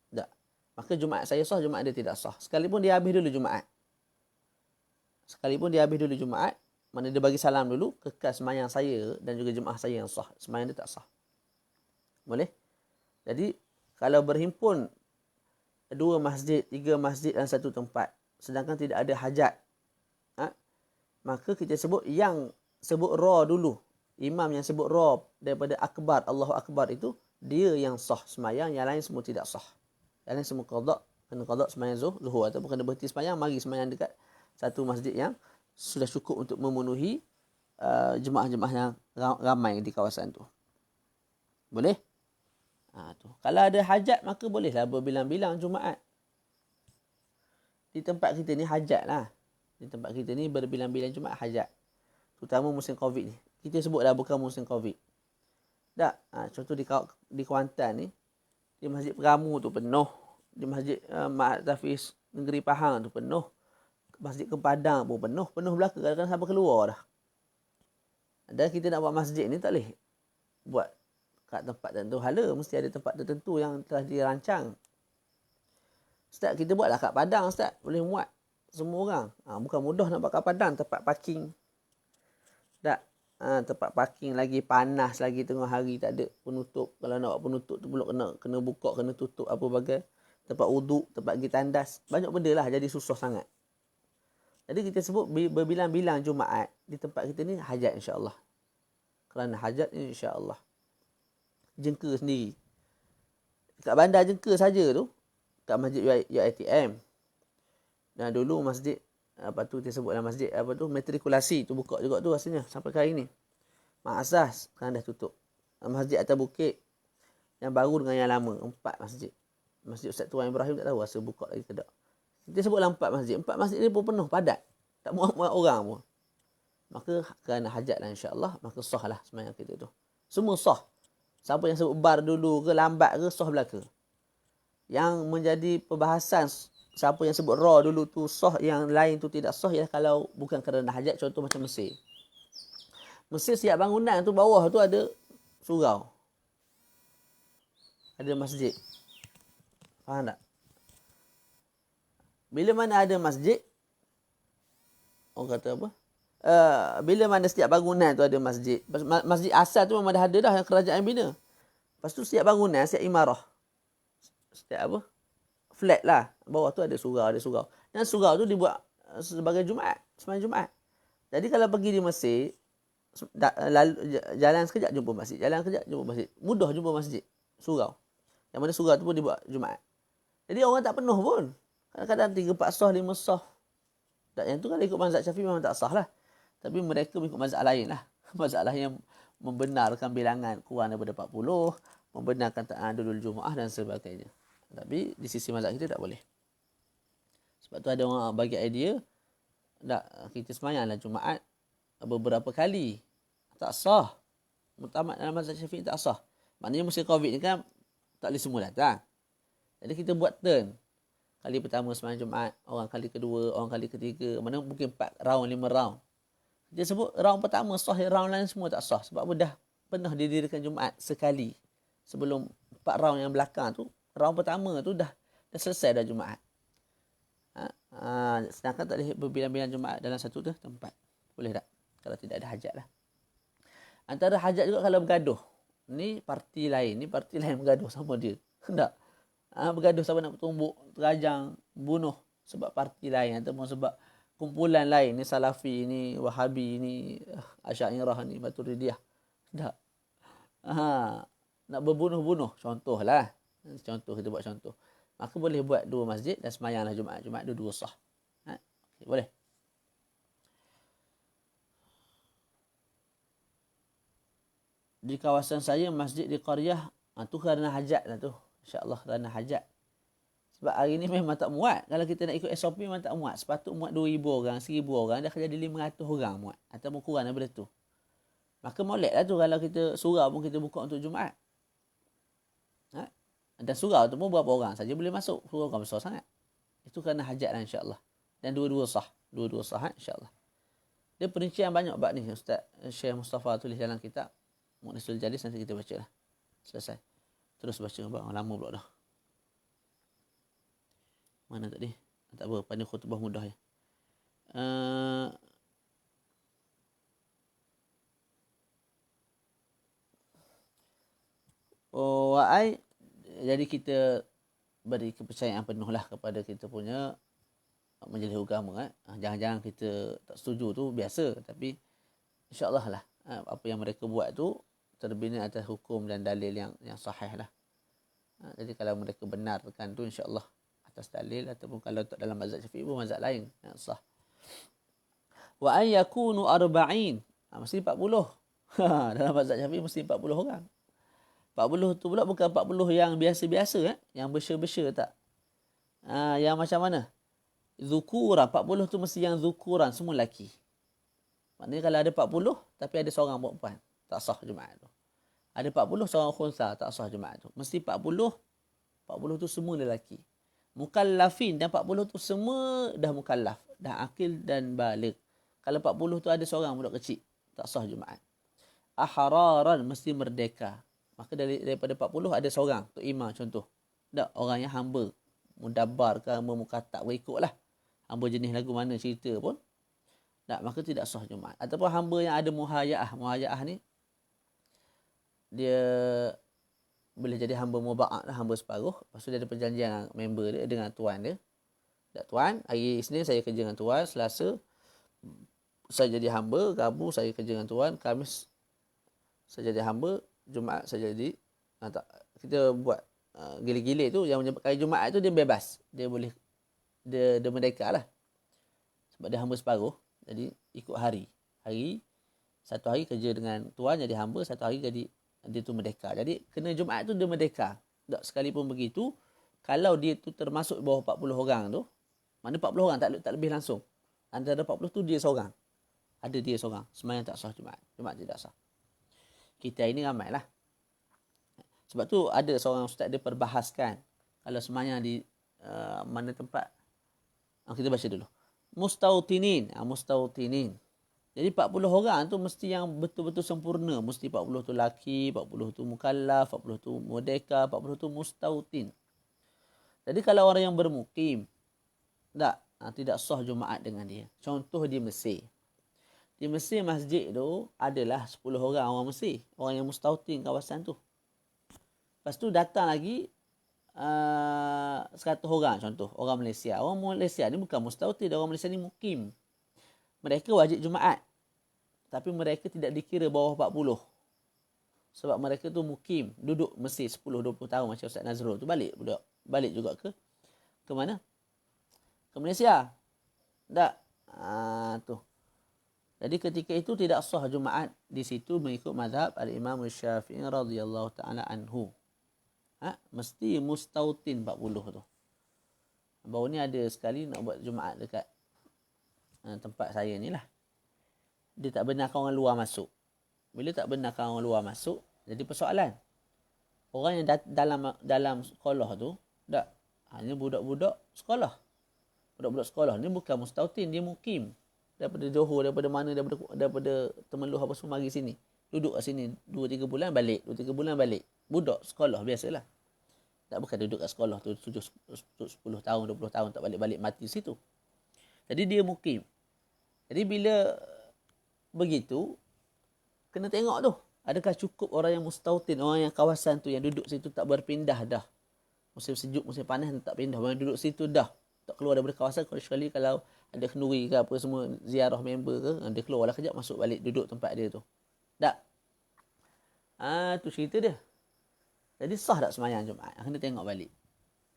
S1: Tak. Maka Jumaat saya sah, Jumaat dia tidak sah. Sekalipun dia habis dulu Jumaat. Mana dia bagi salam dulu, kekal sembahyang saya dan juga jemaah saya yang sah. Sembahyang dia tak sah. Boleh? Jadi, kalau berhimpun dua masjid, tiga masjid dalam satu tempat, sedangkan tidak ada hajat, maka kita sebut yang sebut ra dulu. Imam yang sebut ra daripada akbar, Allahu Akbar itu, dia yang sah sembahyang, yang lain semua tidak sah. Yang lain semua qada, kena qada sembahyang zuhur ataupun kena berhenti sembahyang, mari sembahyang dekat satu masjid yang sudah cukup untuk memenuhi jemaah-jemaah yang ramai di kawasan tu. Boleh? Tu. Kalau ada hajat, maka bolehlah berbilang-bilang Jumaat. Di tempat kita ni hajat lah. Di tempat kita ni berbilang-bilang Jumaat hajat. Terutama musim Covid ni. Kita sebutlah bukan musim Covid. Tak? Contoh di Kuantan ni, di Masjid Peramu tu penuh. Di Masjid Mak Tafiz Negeri Pahang tu penuh. Masjid Kepadang pun penuh belaka, kadang-kadang sampai keluar dah. Dan kita nak buat masjid ni tak boleh buat kat tempat tertentu. Hala, mesti ada tempat tertentu yang telah dirancang. Ustaz, kita buatlah kat Padang, Ustaz. Boleh muat semua orang. Bukan mudah nak buat kat Padang, tempat parking. Tak. Tempat parking lagi panas, lagi tengah hari tak ada penutup. Kalau nak buat penutup tu pula kena buka, kena tutup apa bagai. Tempat uduk, tempat pergi tandas. Banyak benda lah jadi susah sangat. Jadi kita sebut berbilang-bilang Jumaat di tempat kita ni hajat insya-Allah. Kerana hajat ni insya-Allah. Jengka sendiri. Kat bandar Jengka saja tu, kat Masjid UiTM. Dan dulu masjid tu kita sebutlah masjid matrikulasi tu buka juga tu rasanya sampai hari ni. Mak Asas sekarang dah tutup. Masjid atas bukit yang baru dengan yang lama, 4 masjid. Masjid Ustaz Tuan Ibrahim tak tahu rasa buka lagi ke tak. Kita sebutlah 4 masjid. 4 masjid ni pun penuh, padat. Tak muat-muat orang pun. Maka kerana hajat lah insya-Allah, maka sah lah sembahyang kita tu. Semua sah. Siapa yang sebut bar dulu ke, lambat ke, sah belaka. Yang menjadi perbahasan, siapa yang sebut ra dulu tu sah, yang lain tu tidak sah, ialah kalau bukan kerana hajat. Contoh macam Mesir. Mesir siap bangunan tu, bawah tu ada surau. Ada masjid. Faham tak? Bila mana ada masjid, Orang kata apa? Bila mana setiap bangunan tu ada masjid. Masjid asal tu memang dah ada dah yang kerajaan bina. Lepas tu setiap bangunan, setiap imarah. Setiap apa? Flat lah. Bawah tu ada surau. Dan surau tu dibuat sebagai Jumaat. Sembahyang Jumaat. Jadi kalau pergi di Mesir, jalan sekejap jumpa masjid. Jalan sekejap jumpa masjid. Mudah jumpa masjid. Surau. Yang mana surau tu pun dibuat Jumaat. Jadi orang tak penuh pun. Kadang-kadang 3-4 sah, 5 sah. Dan yang tu kalau ikut mazhab Syafi'i memang tak sah lah. Tapi mereka mengikut mazhab lain lah. Mazhab lain yang membenarkan bilangan kurang daripada 40, membenarkan ta'adudul Jumaah dan sebagainya. Tapi di sisi mazhab kita tak boleh. Sebab tu ada orang bagi idea, tak, kita semayanglah Jumaat beberapa kali. Tak sah. Mutamat dalam mazhab Syafi'i tak sah. Maknanya musim Covid ni kan tak boleh semua datang. Jadi kita buat turn. Kali pertama semayang Jumaat, orang kali kedua, orang kali ketiga. Mana mungkin 4 round, 5 round. Dia sebut round pertama sah, round lain semua tak sah. Sebab dah pernah didirikan Jumaat sekali. Sebelum 4 round yang belakang tu, round pertama tu dah selesai dah Jumaat. Sedangkan tak boleh berbilang-bilang Jumaat dalam satu tempat. Boleh tak? Kalau tidak ada hajat lah. Antara hajat juga kalau bergaduh. Ni parti lain bergaduh sama dia. Tak? Bergaduh sama nak tumbuk, terajang, bunuh sebab parti lain ataupun sebab kumpulan lain. Ni Salafi, ni Wahabi, ni Asy'ariyah, ni Maturidiyah. Tak? Nak berbunuh-bunuh. Contohlah. Kita buat contoh. Maka boleh buat 2 masjid dan semayanglah Jumaat. Jumaat 2 sah. Okay, boleh. Di kawasan saya, masjid di qaryah, tu kerana hajat lah tu. InsyaAllah kerana hajat. Sebab hari ni memang tak muat. Kalau kita nak ikut SOP memang tak muat. Sepatut muat 2,000 orang, 1,000 orang. Dah jadi 500 orang muat. Ataupun kurang daripada tu. Maka molek lah tu kalau kita surau pun kita buka untuk Jumaat. Dan surau tu pun berapa orang saja boleh masuk. Surau orang besar sangat. Itu kerana hajat lah insyaAllah. Dan dua-dua sah. Dua-dua sah insyaAllah. Dia perincian banyak bab ni. Ustaz Syekh Mustafa tulis dalam kitab Mu'nisul Jalis, nanti kita baca lah. Selesai. Terus baca abang. Lama pula dah. Mana tadi? Tak apa. Pada khutbah mudah ya. Jadi kita beri kepercayaan penuh lah kepada kita punya majlis agama. Jangan-jangan kita tak setuju tu biasa. Tapi insyaAllah lah. Apa yang mereka buat tu terbina atas hukum dan dalil yang sahih lah. Jadi kalau mereka benarkan tu insyaAllah atas dalil, ataupun kalau tak dalam mazhab Syafi'i pun mazhab lain yang sah. Wa an yakunu arba'in. Mesti 40. Dalam mazhab Syafi'i mesti 40 orang. 40 tu pula bukan 40 yang biasa-biasa. Yang besar-besar tak. Yang macam mana? Zukuran. 40 tu mesti yang zukuran. Semua lelaki. Maknanya kalau ada 40, tapi ada seorang perempuan. Tak sah Jumaat tu. Ada 40, seorang khunsa. Tak sah Jumaat tu. Mesti 40 tu semua lelaki. Mukallafin. Dan 40 tu semua dah mukallaf. Dah akil dan balik. Kalau 40 tu ada seorang budak kecil. Tak sah Jumaat. Ahraran. Mesti merdeka. Maka daripada 40 ada seorang. Tok Imam contoh. Tak, orang yang hamba. Mudabbar ke hamba mukatab. Ikutlah. Hamba jenis lagu mana cerita pun. Tak, maka tidak sah Jumaat. Ataupun hamba yang ada muhayya'ah. Muhayya'ah ni, dia boleh jadi hamba muba'ak lah. Hamba separuh. Lepas tu dia ada perjanjian dengan member dia, dengan tuan dia. Tak, tuan, hari Isnin saya kerja dengan tuan. Selasa, saya jadi hamba. Rabu, saya kerja dengan tuan. Khamis, saya jadi hamba. Jumaat saya jadi kita buat gile-gile tu yang menyebabkan Jumaat tu dia bebas. Dia boleh dia merdeka lah. Sebab dia hamba separuh. Jadi ikut hari. Satu hari kerja dengan tuan jadi hamba, satu hari jadi dia tu merdeka. Jadi kena Jumaat tu dia merdeka. Tak, sekalipun begitu, kalau dia tu termasuk bawah 40 orang tu, mana 40 orang tak lebih langsung. Antara 40 tu dia seorang. Ada dia seorang. Semayang tak sah Jumaat. Jumaat tidak sah. Kita ini ramai lah. Sebab tu ada seorang ustaz dia perbahaskan. Kalau semayang di mana tempat. Kita baca dulu. Mustautinin. Jadi 40 orang tu mesti yang betul-betul sempurna. Mesti 40 tu laki, 40 tu mukallaf, 40 tu merdeka, 40 tu mustautin. Jadi kalau orang yang bermukim. Tak. tidak sah Jumaat dengan dia. Contoh di Mesir. Di Mesir masjid tu adalah 10 orang Mesir. Orang yang mustautin kawasan tu. Lepas tu datang lagi 100 orang contoh. Orang Malaysia. Orang Malaysia ni bukan mustautin. Orang Malaysia ni mukim. Mereka wajib Jumaat. Tapi mereka tidak dikira bawah 40. Sebab mereka tu mukim. Duduk Mesir 10-20 tahun macam Ustaz Nazrul tu. Balik juga ke mana? Ke Malaysia. Tak. Tu. Jadi ketika itu tidak sah Jumaat di situ mengikut mazhab Al-Imam Syafi'i radhiyallahu taala anhu. Mesti mustautin 40 tu. Baru ni ada sekali nak buat Jumaat dekat tempat saya ni lah. Dia tak benarkan orang luar masuk. Bila tak benarkan orang luar masuk, jadi persoalan. Orang yang dalam sekolah tu, tak. Hanya budak-budak sekolah. Budak-budak sekolah ni bukan mustautin, dia mukim. Daripada Johor, daripada mana, daripada Temeloh apa semua mari sini. Duduk kat sini 2-3 bulan balik, 2-3 bulan balik. Budak sekolah biasalah. Tak bukan duduk kat sekolah tu 10 tahun, 20 tahun tak balik-balik mati situ. Jadi dia mukim. Jadi bila begitu, kena tengok tu. Adakah cukup orang yang mustautin, orang yang kawasan tu yang duduk situ tak berpindah dah. Musim sejuk, musim panas tak pindah. Orang duduk situ dah. Tak keluar daripada kawasan, kecuali kalau ada kenduri ke apa semua, ziarah member ke, dia keluarlah kejap, masuk balik, duduk tempat dia tu. Tak? Tu cerita dia. Jadi sah tak semayang Jumaat? Kena tengok balik.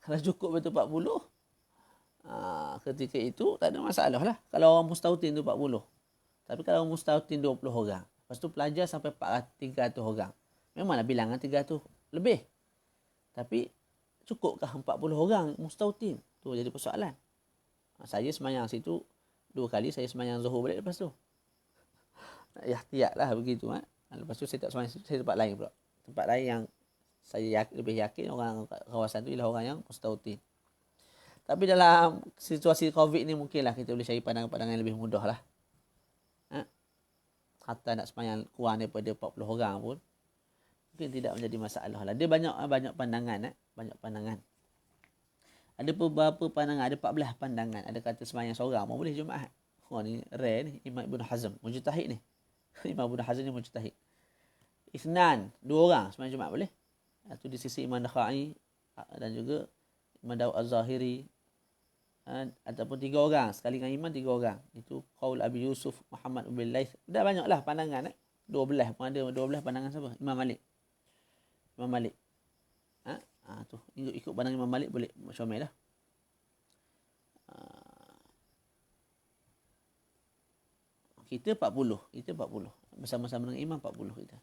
S1: Kalau cukup betul 40, ketika itu tak ada masalah lah. Kalau orang mustautin tu 40. Tapi kalau orang mustautin 20 orang, lepas tu pelajar sampai 300 orang. Memanglah bilangan 300 lebih. Tapi cukupkah 40 orang mustautin? Tu jadi persoalan. Saya semayang situ 2 kali, saya semayang Zuhur balik lepas tu. Ihtiyatlah begitu. Lepas tu saya tak semayang, saya tempat lain pula. Tempat lain yang saya lebih yakin orang kawasan tu ialah orang yang mustautin. Tapi dalam situasi COVID ni mungkinlah kita boleh cari pandangan-pandangan yang lebih mudah lah. Hatta nak semayang kurang daripada 40 orang pun mungkin tidak menjadi masalah lah. Dia banyak pandangan. Banyak pandangan. Ada beberapa pandangan, ada 14 pandangan. Ada kata semayang seorang pun boleh Jumaat. Ni rare ni. Imam Ibn Hazm. Mujtahid ni. Imam Ibn Hazm ni mujtahid. Isnan. 2 orang semayang Jumaat boleh. Itu di sisi Imam Nakhai dan juga Imam Dawud Az-Zahiri. Ataupun 3 orang. Sekali dengan Imam 3 orang. Itu Qaul Abi Yusuf, Muhammad bin Laith. Dah banyaklah pandangan. 12 pun ada. 12 pandangan siapa? Imam Malik. Imam Malik. Tu ikut pandangan Imam Malik boleh syamil lah. Kita 40. Bersama-sama dengan Imam 40 kita.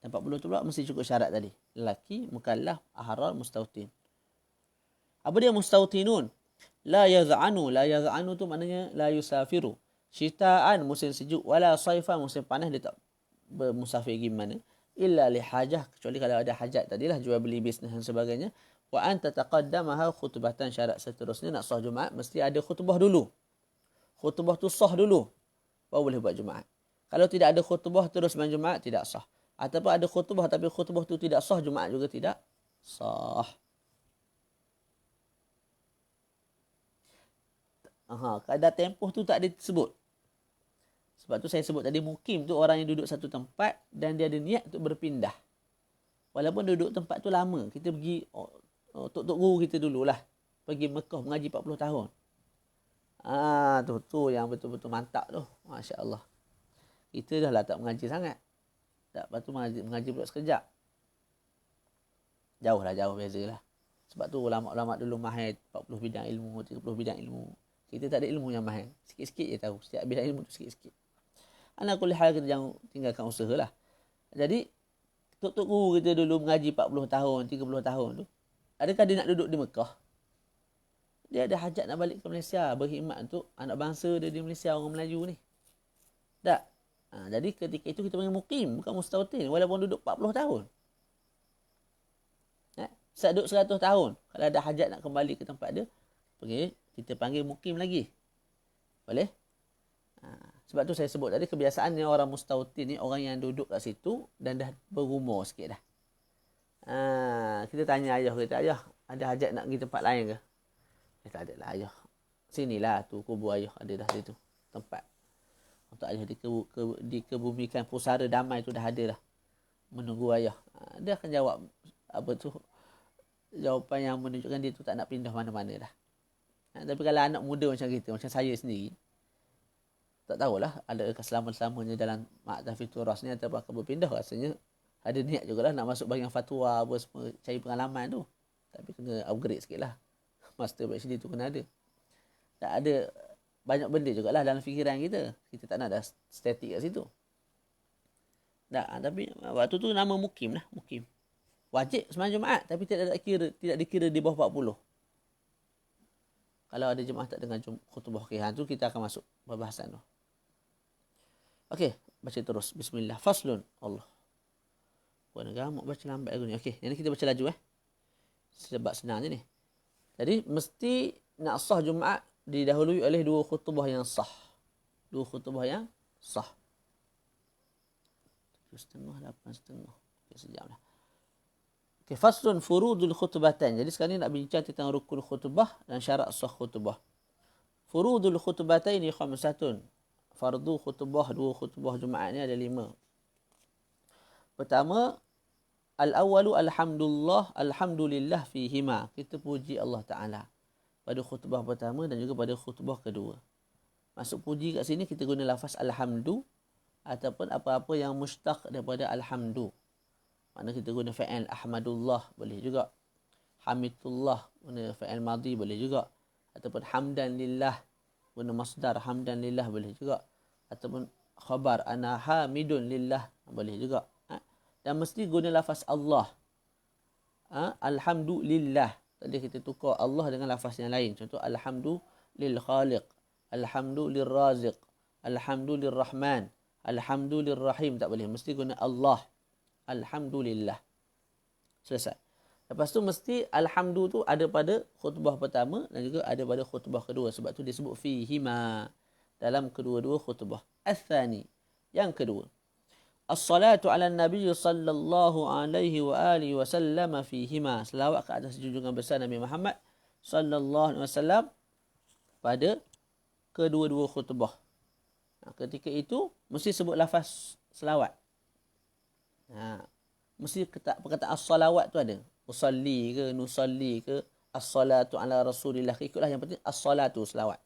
S1: Dan 40 tu pula mesti cukup syarat tadi. Lelaki, mukallaf, ahrar, mustautin. Apa dia mustautinun? La yaz'anu tu maknanya la yusafiru. Syitaan musim sejuk, wala saifan musim panas dia tak bermusafir pergi mana. Illa li hajah, kecuali kalau ada hajat tadilah, jual beli bisnes dan sebagainya. Wa anta taqaddamaha khutbatan, syarat seterusnya nak sah Jumaat mesti ada khutbah dulu. Khutbah tu sah dulu baru boleh buat Jumaat. Kalau tidak ada khutbah terus main Jumaat tidak sah. Ataupun ada khutbah tapi khutbah tu tidak sah, Jumaat juga tidak sah. Kadar tempoh tu tak disebut. Sebab tu saya sebut tadi mukim tu orang yang duduk satu tempat dan dia ada niat untuk berpindah. Walaupun duduk tempat tu lama. Kita pergi, tok guru kita dululah. Pergi Mekah mengaji 40 tahun. Tu yang betul-betul mantap tu. Masya Allah. Kita dah lah tak mengaji sangat. Tak, lepas tu mengaji pula sekejap. Jauh bezalah. Sebab tu ulama-ulama dulu mahir 40 bidang ilmu, 30 bidang ilmu. Kita tak ada ilmu yang mahir. Sikit-sikit je tahu. Setiap bidang ilmu tu sikit-sikit. Ala kulli hal kita jangan tinggalkan usaha lah. Jadi, tok guru kita dulu mengaji 40 tahun, 30 tahun tu. Adakah dia nak duduk di Mekah? Dia ada hajat nak balik ke Malaysia. Berkhidmat untuk anak bangsa dia di Malaysia, orang Melayu ni. Tak? Jadi ketika itu kita panggil mukim, bukan mustautin. Walaupun duduk 40 tahun. Saya duduk 100 tahun. Kalau ada hajat nak kembali ke tempat dia, kita panggil mukim lagi. Boleh? Sebab tu saya sebut tadi, kebiasaannya orang mustautin ni orang yang duduk kat situ dan dah berumur sikit dah. Kita tanya ayah kita, ayah ada hajat nak pergi tempat lain ke? Tak ada lah ayah. sinilah tu kubur ayah ada dah situ. Tempat untuk ayah dikebumikan, pusara damai tu dah ada dah. Menunggu ayah. Dia akan jawab apa tu, jawapan yang menunjukkan dia tu tak nak pindah mana-mana dah. Tapi kalau anak muda macam kita, macam saya sendiri, tak tahulah ada selama-lamanya dalam Tahfidzul Ras ni ataupun akan berpindah. Rasanya ada niat jugalah nak masuk bahagian fatwa apa semua, cari pengalaman tu. Tapi kena upgrade sikit lah. Master PhD tu kena ada. Tak ada banyak benda jugalah dalam fikiran kita. Kita tak nak dah statik kat situ. Tapi waktu tu nama Mukim lah. Mukim. Wajib sembahyang Jumaat tapi tidak dikira di bawah 40. Kalau ada jemaah tak dengar khutbah qiyahan tu, kita akan masuk perbahasan tu. Okey, baca terus. Bismillah. Faslun. Allah. Buat gamuk baca lambat aku ni. Okey, ini kita baca laju sebab senang je ni. Jadi mesti nak sah Jumaat didahului oleh dua khutbah yang sah. Dua khutbah yang sah. 7.30, 8.30. Okey, sejam lah. Okay, faslun furudul khutbatan. Jadi sekarang ni nak bincang tentang rukun khutbah dan syarat sah khutbah. Furudul khutbataini khamsatun. Fardu khutbah, dua khutbah Jumaat ni ada 5. Pertama, al-awwalu alhamdulillah fihima. Kita puji Allah Ta'ala pada khutbah pertama dan juga pada khutbah kedua. Masuk puji kat sini kita guna lafaz alhamdu ataupun apa-apa yang mustaq daripada alhamdu. Mana kita guna fa'il ahmadullah boleh juga. Hamidullah guna fa'il madhi boleh juga. Ataupun hamdan lillah guna masdar hamdan lillah boleh juga. Ataupun khabar ana hamidun lillah boleh juga. Dan mesti guna lafaz Allah. Alhamdulillah. Tadi kita tukar Allah dengan lafaz yang lain. Contoh alhamdu lil khaliq, alhamdu lir raziq, alhamdu lir rahman, alhamdu lir rahim. Tak boleh. Mesti guna Allah. Alhamdulillah. Selesai. Lepas tu mesti alhamdu tu ada pada khutbah pertama dan juga ada pada khutbah kedua. Sebab tu disebut fihima. Dalam kedua-dua khutbah. Al-thani. Yang kedua. As-salatu ala Nabi sallallahu alaihi wa alihi wasallam fihima. Selawat ke atas junjungan besar Nabi Muhammad sallallahu alaihi wasallam pada kedua-dua khutbah. Ketika itu mesti sebut lafaz selawat. Mesti perkataan as-salawat tu ada. Usalli ke, nusalli ke, as-salatu ala Rasulillah. Ikutlah yang penting as-salatu, selawat.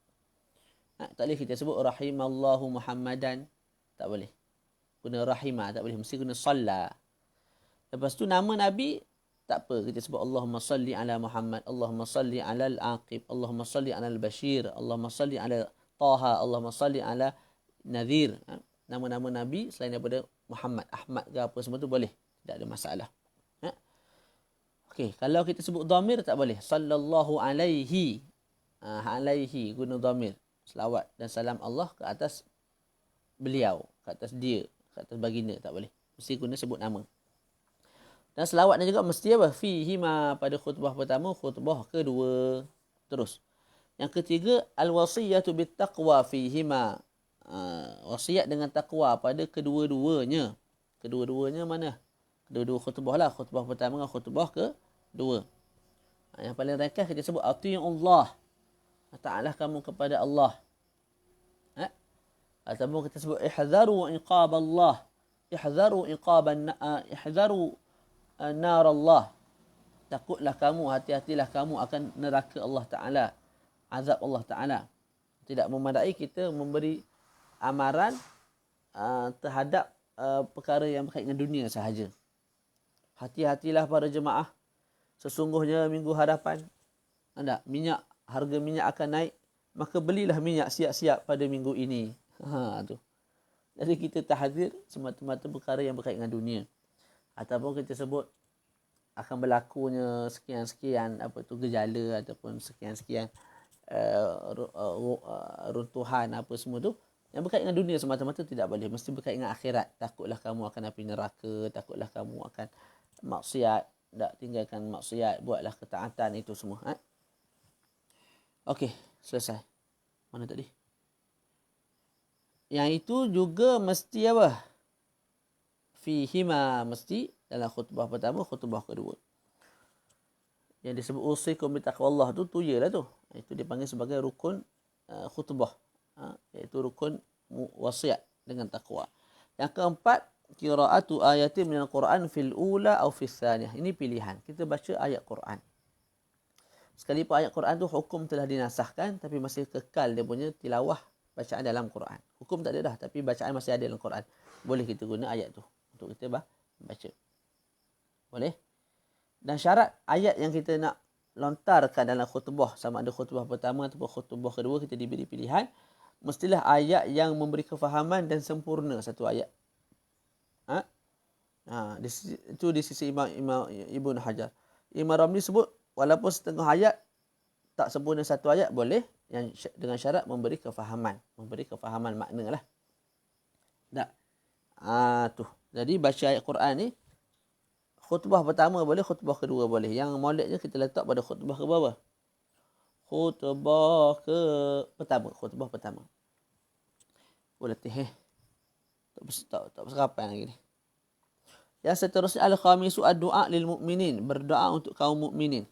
S1: Tak boleh kita sebut rahimallahu Muhammadan. Tak boleh. Guna rahimah, tak boleh. Mesti guna salla. Lepas tu nama Nabi, tak apa. Kita sebut Allahumma salli ala Muhammad. Allahumma salli ala al-Aqib. Allahumma salli ala al-Bashir. Allahumma salli ala Taha. Allahumma salli ala Nadhir. Nama-nama Nabi selain daripada Muhammad, Ahmad ke apa semua tu boleh. Tak ada masalah. Okey, kalau kita sebut dhamir tak boleh. Sallallahu alaihi. Alaihi guna dhamir. Selawat dan salam Allah ke atas beliau, ke atas dia, ke atas baginda, tak boleh. Mesti guna sebut nama. Dan selawatnya juga mesti apa? Fihima pada khutbah pertama, khutbah kedua. Terus. Yang ketiga, al-wasiyatu bittaqwa fihima. Wasiat dengan takwa pada kedua-duanya. Kedua-duanya mana? Kedua-dua khutbah lah. Khutbah pertama dengan khutbah kedua. Yang paling ringkas kita sebut ati'ullah. Taatlah kamu kepada Allah. Ataupun kita sebut ihzaru iqab Allah. Ihzaru nar Allah. Takutlah kamu, hati-hatilah kamu akan neraka Allah Ta'ala. Azab Allah Ta'ala. Tidak memadai kita memberi amaran terhadap perkara yang berkaitan dengan dunia sahaja. Hati-hatilah para jemaah. Sesungguhnya minggu hadapan harga minyak akan naik. Maka belilah minyak siap-siap pada minggu ini. Tu. Jadi kita tahzir semata-mata perkara yang berkaitan dengan dunia. Ataupun kita sebut akan berlakunya sekian-sekian gejala ataupun sekian-sekian runtuhan apa semua tu. Yang berkaitan dengan dunia semata-mata tidak boleh. Mesti berkaitan dengan akhirat. Takutlah kamu akan api neraka. Takutlah kamu akan maksiat. Tak tinggalkan maksiat. Buatlah ketaatan itu semua. Okey. Selesai. Mana tadi? Yang itu juga mesti apa? Fihima. Mesti dalam khutbah pertama, khutbah kedua. Yang disebut usikum bitaqwallah tu je lah tu. Itu dipanggil sebagai rukun khutbah, iaitu rukun wasiat dengan takwa. Yang keempat, qiraatu ayatin minal Quran fil ula atau fil thaniyah. Ini pilihan. Kita baca ayat Quran. Sekalipun ayat Quran tu hukum telah dinasahkan, tapi masih kekal dia punya tilawah bacaan dalam Quran. Hukum tak ada dah, tapi bacaan masih ada dalam Quran. Boleh kita guna ayat tu untuk kita baca. Boleh? Dan syarat ayat yang kita nak lontarkan dalam khutbah, sama ada khutbah pertama ataupun khutbah kedua, kita diberi pilihan. Mestilah ayat yang memberi kefahaman dan sempurna satu ayat. Itu di sisi Imam Ibn Hajar. Imam Ramli sebut, walaupun setengah ayat tak sempurna satu ayat, boleh, yang dengan syarat memberi kefahaman makna lah. Tak. Tu. Jadi baca ayat Quran ni, khutbah pertama boleh, khutbah kedua boleh. Yang maulidnya kita letak pada khutbah ke bawah. Khutbah pertama. Boleh tak serapan lagi ni. Yang seterusnya al-khamisu ad-du'a lil mu'minin, berdoa untuk kaum mukminin.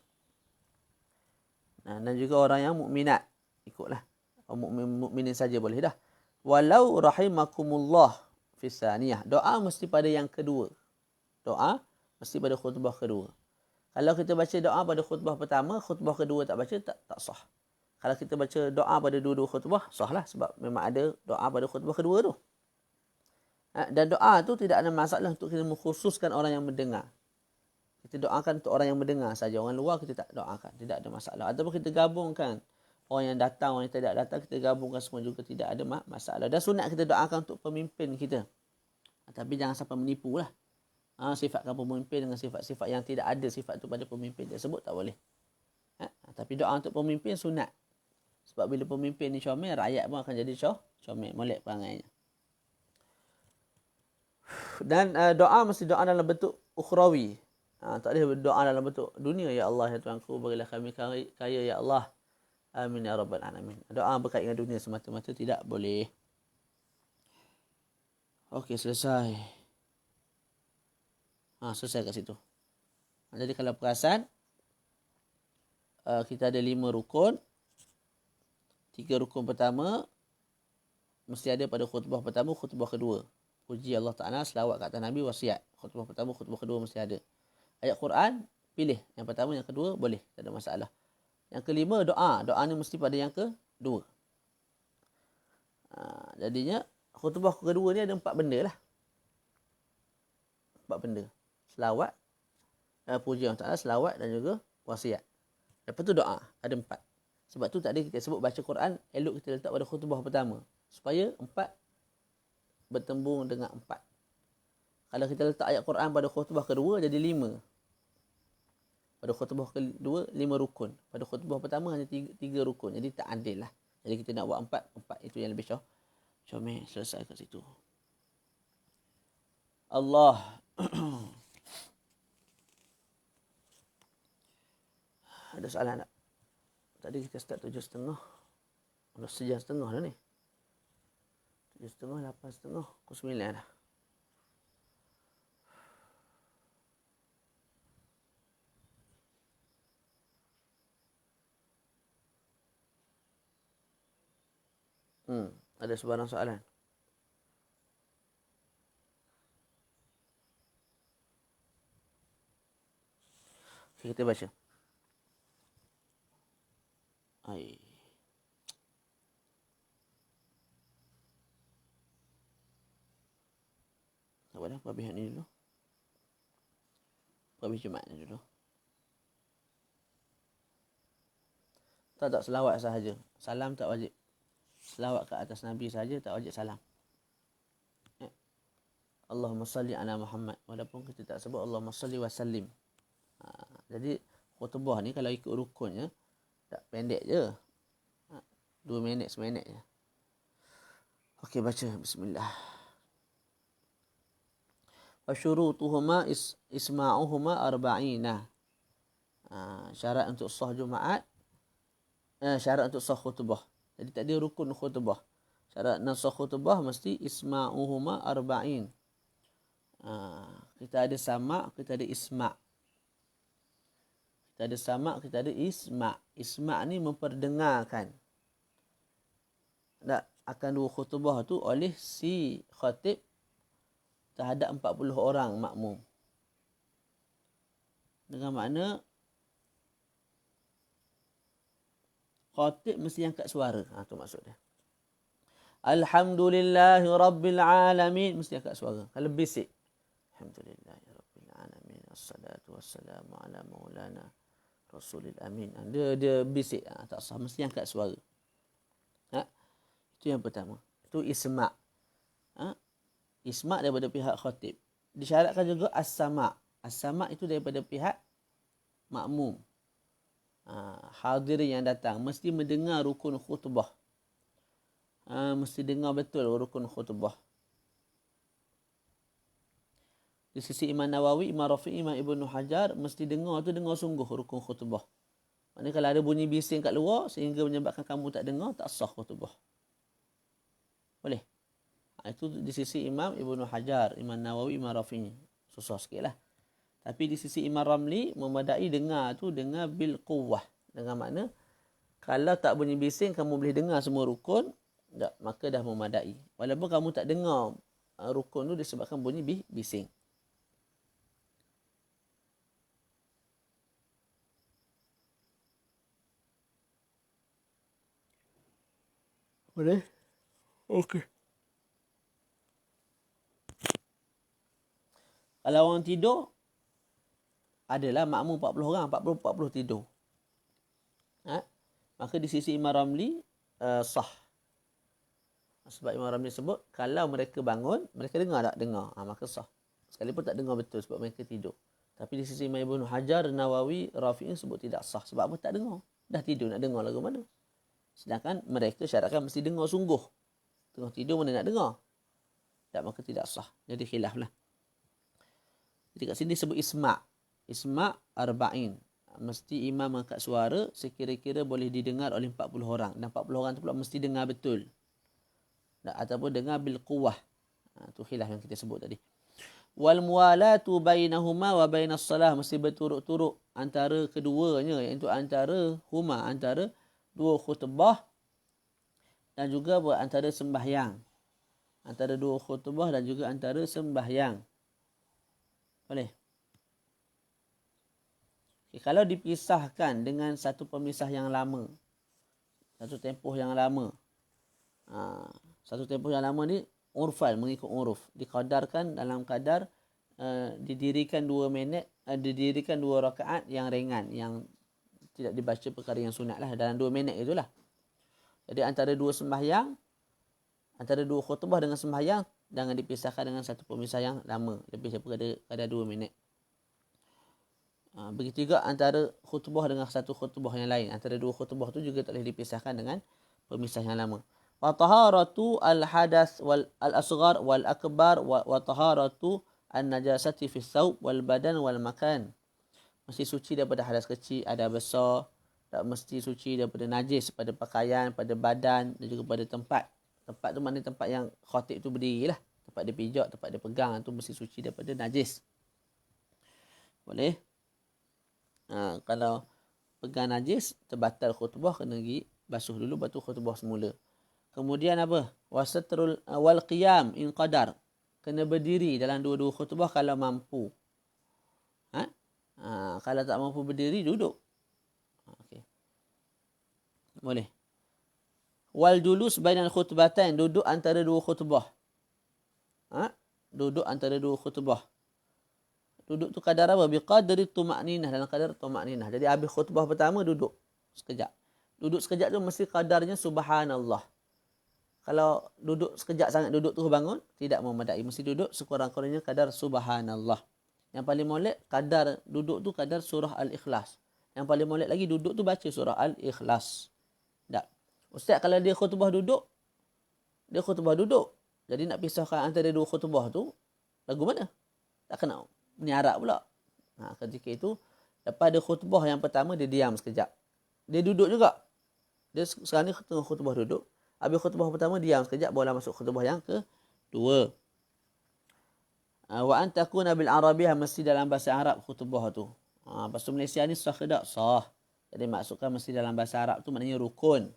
S1: Dan juga orang yang mukminat, ikutlah. Kaum mukminin saja boleh dah. Walau rahimakumullah fi tsaniyah. Doa mesti pada yang kedua. Doa mesti pada khutbah kedua. Kalau kita baca doa pada khutbah pertama, khutbah kedua tak baca, tak sah. Kalau kita baca doa pada dua-dua khutbah, sahlah, sebab memang ada doa pada khutbah kedua tu. Dan doa tu tidak ada masalah untuk kita mengkhususkan orang yang mendengar. Kita doakan untuk orang yang mendengar saja. Orang luar kita tak doakan. Tidak ada masalah. Ataupun kita gabungkan orang yang datang, orang yang tidak datang, kita gabungkan semua juga, tidak ada masalah. Dan sunat kita doakan untuk pemimpin kita. Tapi jangan sampai menipu lah. Sifatkan pemimpin dengan sifat-sifat yang tidak ada sifat itu pada pemimpin tersebut, tak boleh. Tapi doa untuk pemimpin sunat. Sebab bila pemimpin ni comel, rakyat pun akan jadi comel, molek perangainya. Dan doa mesti doa dalam bentuk ukhrawi. Tak boleh doa dalam bentuk dunia. Ya Allah, ya Tuhanku, berilah kami kaya, ya Allah. Amin ya rabbal alamin. Doa berkait dengan dunia semata-mata tidak boleh. Okey, selesai. Selesai kat situ. Jadi kalau perasan, kita ada 5 rukun. 3 rukun pertama mesti ada pada khutbah pertama, khutbah kedua. Puji Allah Ta'ala, selawat kat atas Nabi, wasiat. Khutbah pertama, khutbah kedua mesti ada. Ayat Quran, pilih. Yang pertama, yang kedua, boleh. Tak ada masalah. Yang kelima, doa. Doa ni mesti pada yang kedua. Jadinya, khutbah kedua ni ada 4 benda lah. 4 benda. Selawat, puji Allah Ta'ala, selawat dan juga wasiat. Lepas tu doa. Ada 4. Sebab tu tadi kita sebut baca Quran, elok kita letak pada khutbah pertama. Supaya 4 bertembung dengan 4. Kalau kita letak ayat Quran pada khutbah kedua, jadi 5. Pada khutbah kedua, 5 rukun. Pada khutbah pertama, hanya 3 rukun. Jadi tak adil lah. Jadi kita nak buat 4 itu yang lebih comel. Selesai kat situ. Allah. Ada soalan tak? Tadi kita start 7.30. Dah sejam setengah dah ni. 7.30, 8.30, pukul 9 dah. Ada sebarang soalan? Okay, kita baca. Tak apa dah, habis ni dulu. Habis Jumaat ni dulu. Tak selawat sahaja. Salam tak wajib. Selawat ke atas Nabi sahaja, tak wajib salam. Allahumma salli ala Muhammad. Walaupun kita tak sebut Allahumma salli wa sallim. Jadi khutbah ni kalau ikut rukunnya, tak pendek je. 2 minit, seminit je. Okey, baca. Bismillah. Wa syurutuhuma isma'uhuma arba'ina. Syarat untuk sah Jumaat. Syarat untuk sah khutbah. Jadi tak ada rukun khutbah. Syarat nak sah khutbah mesti isma'uhuma arba'in. Kita ada sama', kita ada isma'. Kita ada sama', kita ada isma'. Isma' ni memperdengarkan. akan dua khutbah tu oleh si khatib terhadap 40 orang makmum. Dengan makna khatib mesti angkat suara. Tu maksud dia. Alhamdulillahi Rabbil Alamin. Mesti angkat suara. Kalau bisik. Alhamdulillahi Rabbil Alamin. Assalatu wassalamu ala maulana Rasulil Amin. Dia bisik. Tak sah. Mesti angkat suara. Itu yang pertama. Itu isma'. Isma' daripada pihak khatib. Disyaratkan juga as-sama'. As-sama' itu daripada pihak makmum. Hadirin yang datang. Mesti mendengar rukun khutbah. Mesti dengar betul rukun khutbah. Di sisi Imam Nawawi, Imam Rafi'i, Imam Ibnu Hajar, mesti dengar sungguh rukun khutbah. Maksudnya kalau ada bunyi bising kat luar sehingga menyebabkan kamu tak dengar, tak sah khutbah. Boleh? Itu di sisi Imam Ibnu Hajar, Imam Nawawi, Imam Rafi'i. Susah sikit lah. Tapi di sisi Imam Ramli, memadai dengar bil quwwah. Dengan makna, kalau tak bunyi bising, kamu boleh dengar semua rukun, maka dah memadai. Walaupun kamu tak dengar rukun tu disebabkan bunyi bising. Boleh? Okey. Kalau orang tidur, adalah makmum 40 orang, 40 tidur. Maka di sisi Imam Ramli, sah. Sebab Imam Ramli sebut, kalau mereka bangun, mereka dengar tak? Dengar. Maka sah. Sekalipun tak dengar betul sebab mereka tidur. Tapi di sisi Imam Ibnu Hajar, Nawawi, Rafi'i sebut tidak sah. Sebab apa? Tak dengar. Dah tidur, nak dengar lagu mana? Sedangkan mereka syaratkan mesti dengar sungguh. Tengah tidur mana nak dengar? Tak, maka tidak sah. Jadi khilaf lah. Jadi kat sini disebut isma'. Isma' arba'in. Mesti imam angkat suara sekira-kira boleh didengar oleh 40 orang. Dan 40 orang tu pula mesti dengar betul. Ataupun dengar bil quwwah. Itu khilaf yang kita sebut tadi. Wal muwalatu bainahuma wa bainas salah. Mesti berturut-turut antara keduanya. Iaitu antara dua khutbah dan juga antara sembahyang. Antara dua khutbah dan juga antara sembahyang. Boleh? Okay, kalau dipisahkan dengan satu pemisah yang lama, satu tempoh yang lama, satu tempoh yang lama ni urfal, mengikut uruf. Dikadarkan dalam kadar didirikan 2 minit, didirikan 2 rakaat yang ringan, yang tidak dibaca perkara yang sunat lah, dalam 2 minit itulah. Jadi antara dua sembahyang, antara dua khutbah dengan sembahyang, jangan dipisahkan dengan satu pemisah yang lama, lebih daripada kadar 2 minit. Begitu juga antara khutbah dengan satu khutbah yang lain. Antara dua khutbah tu juga tak boleh dipisahkan dengan pemisah yang lama. Wa taharatu al-hadath wal al-asghar wal akbar wa taharatu an-najasati fi thawb wal badan wal makan. Mesti suci daripada hadas kecil, ada besar. Tak mesti suci daripada najis pada pakaian, pada badan dan juga pada tempat. Tempat tu mana tempat yang khatib tu berdiri lah. Tempat dia pijak, tempat dia pegang tu mesti suci daripada najis. Boleh? Kalau pegang najis, terbatal khutbah, kena pergi basuh dulu, batu khutbah semula. Kemudian apa? Wasatrul wal qiyam in qadar. Kena berdiri dalam dua-dua khutbah kalau mampu. Kalau tak mampu berdiri, duduk. Okey. Boleh. Wal julus bainal khutbatain, duduk antara dua khutbah. Duduk antara dua khutbah. Duduk tu kadar apa? Biqadri tuma'ninah, dalam kadar tuma'ninah. Jadi habis khutbah pertama duduk sekejap. Duduk sekejap tu mesti kadarnya subhanallah. Kalau duduk sekejap sangat, duduk tu bangun, tidak memadai. Mesti duduk sekurang-kurangnya kadar subhanallah. Yang paling molek kadar duduk tu kadar surah Al-Ikhlas. Yang paling molek lagi duduk tu baca surah Al-Ikhlas. Tak. Ustaz kalau dia khutbah duduk, dia khutbah duduk. Jadi nak pisahkan antara dua khutbah tu, lagu mana? Tak kena. Ni Arab pula. Ketika itu, lepas ada khutbah yang pertama, dia diam sekejap. Dia duduk juga. Dia sekarang ni tengah khutbah duduk. Habis khutbah pertama, diam sekejap, barulah masuk khutbah yang kedua. Wa antakuna bil Arabiah, mesti dalam bahasa Arab khutbah tu. Bahasa Malaysia ni sah ke tak? Sah. Jadi maksudkan mesti dalam bahasa Arab tu maknanya rukun.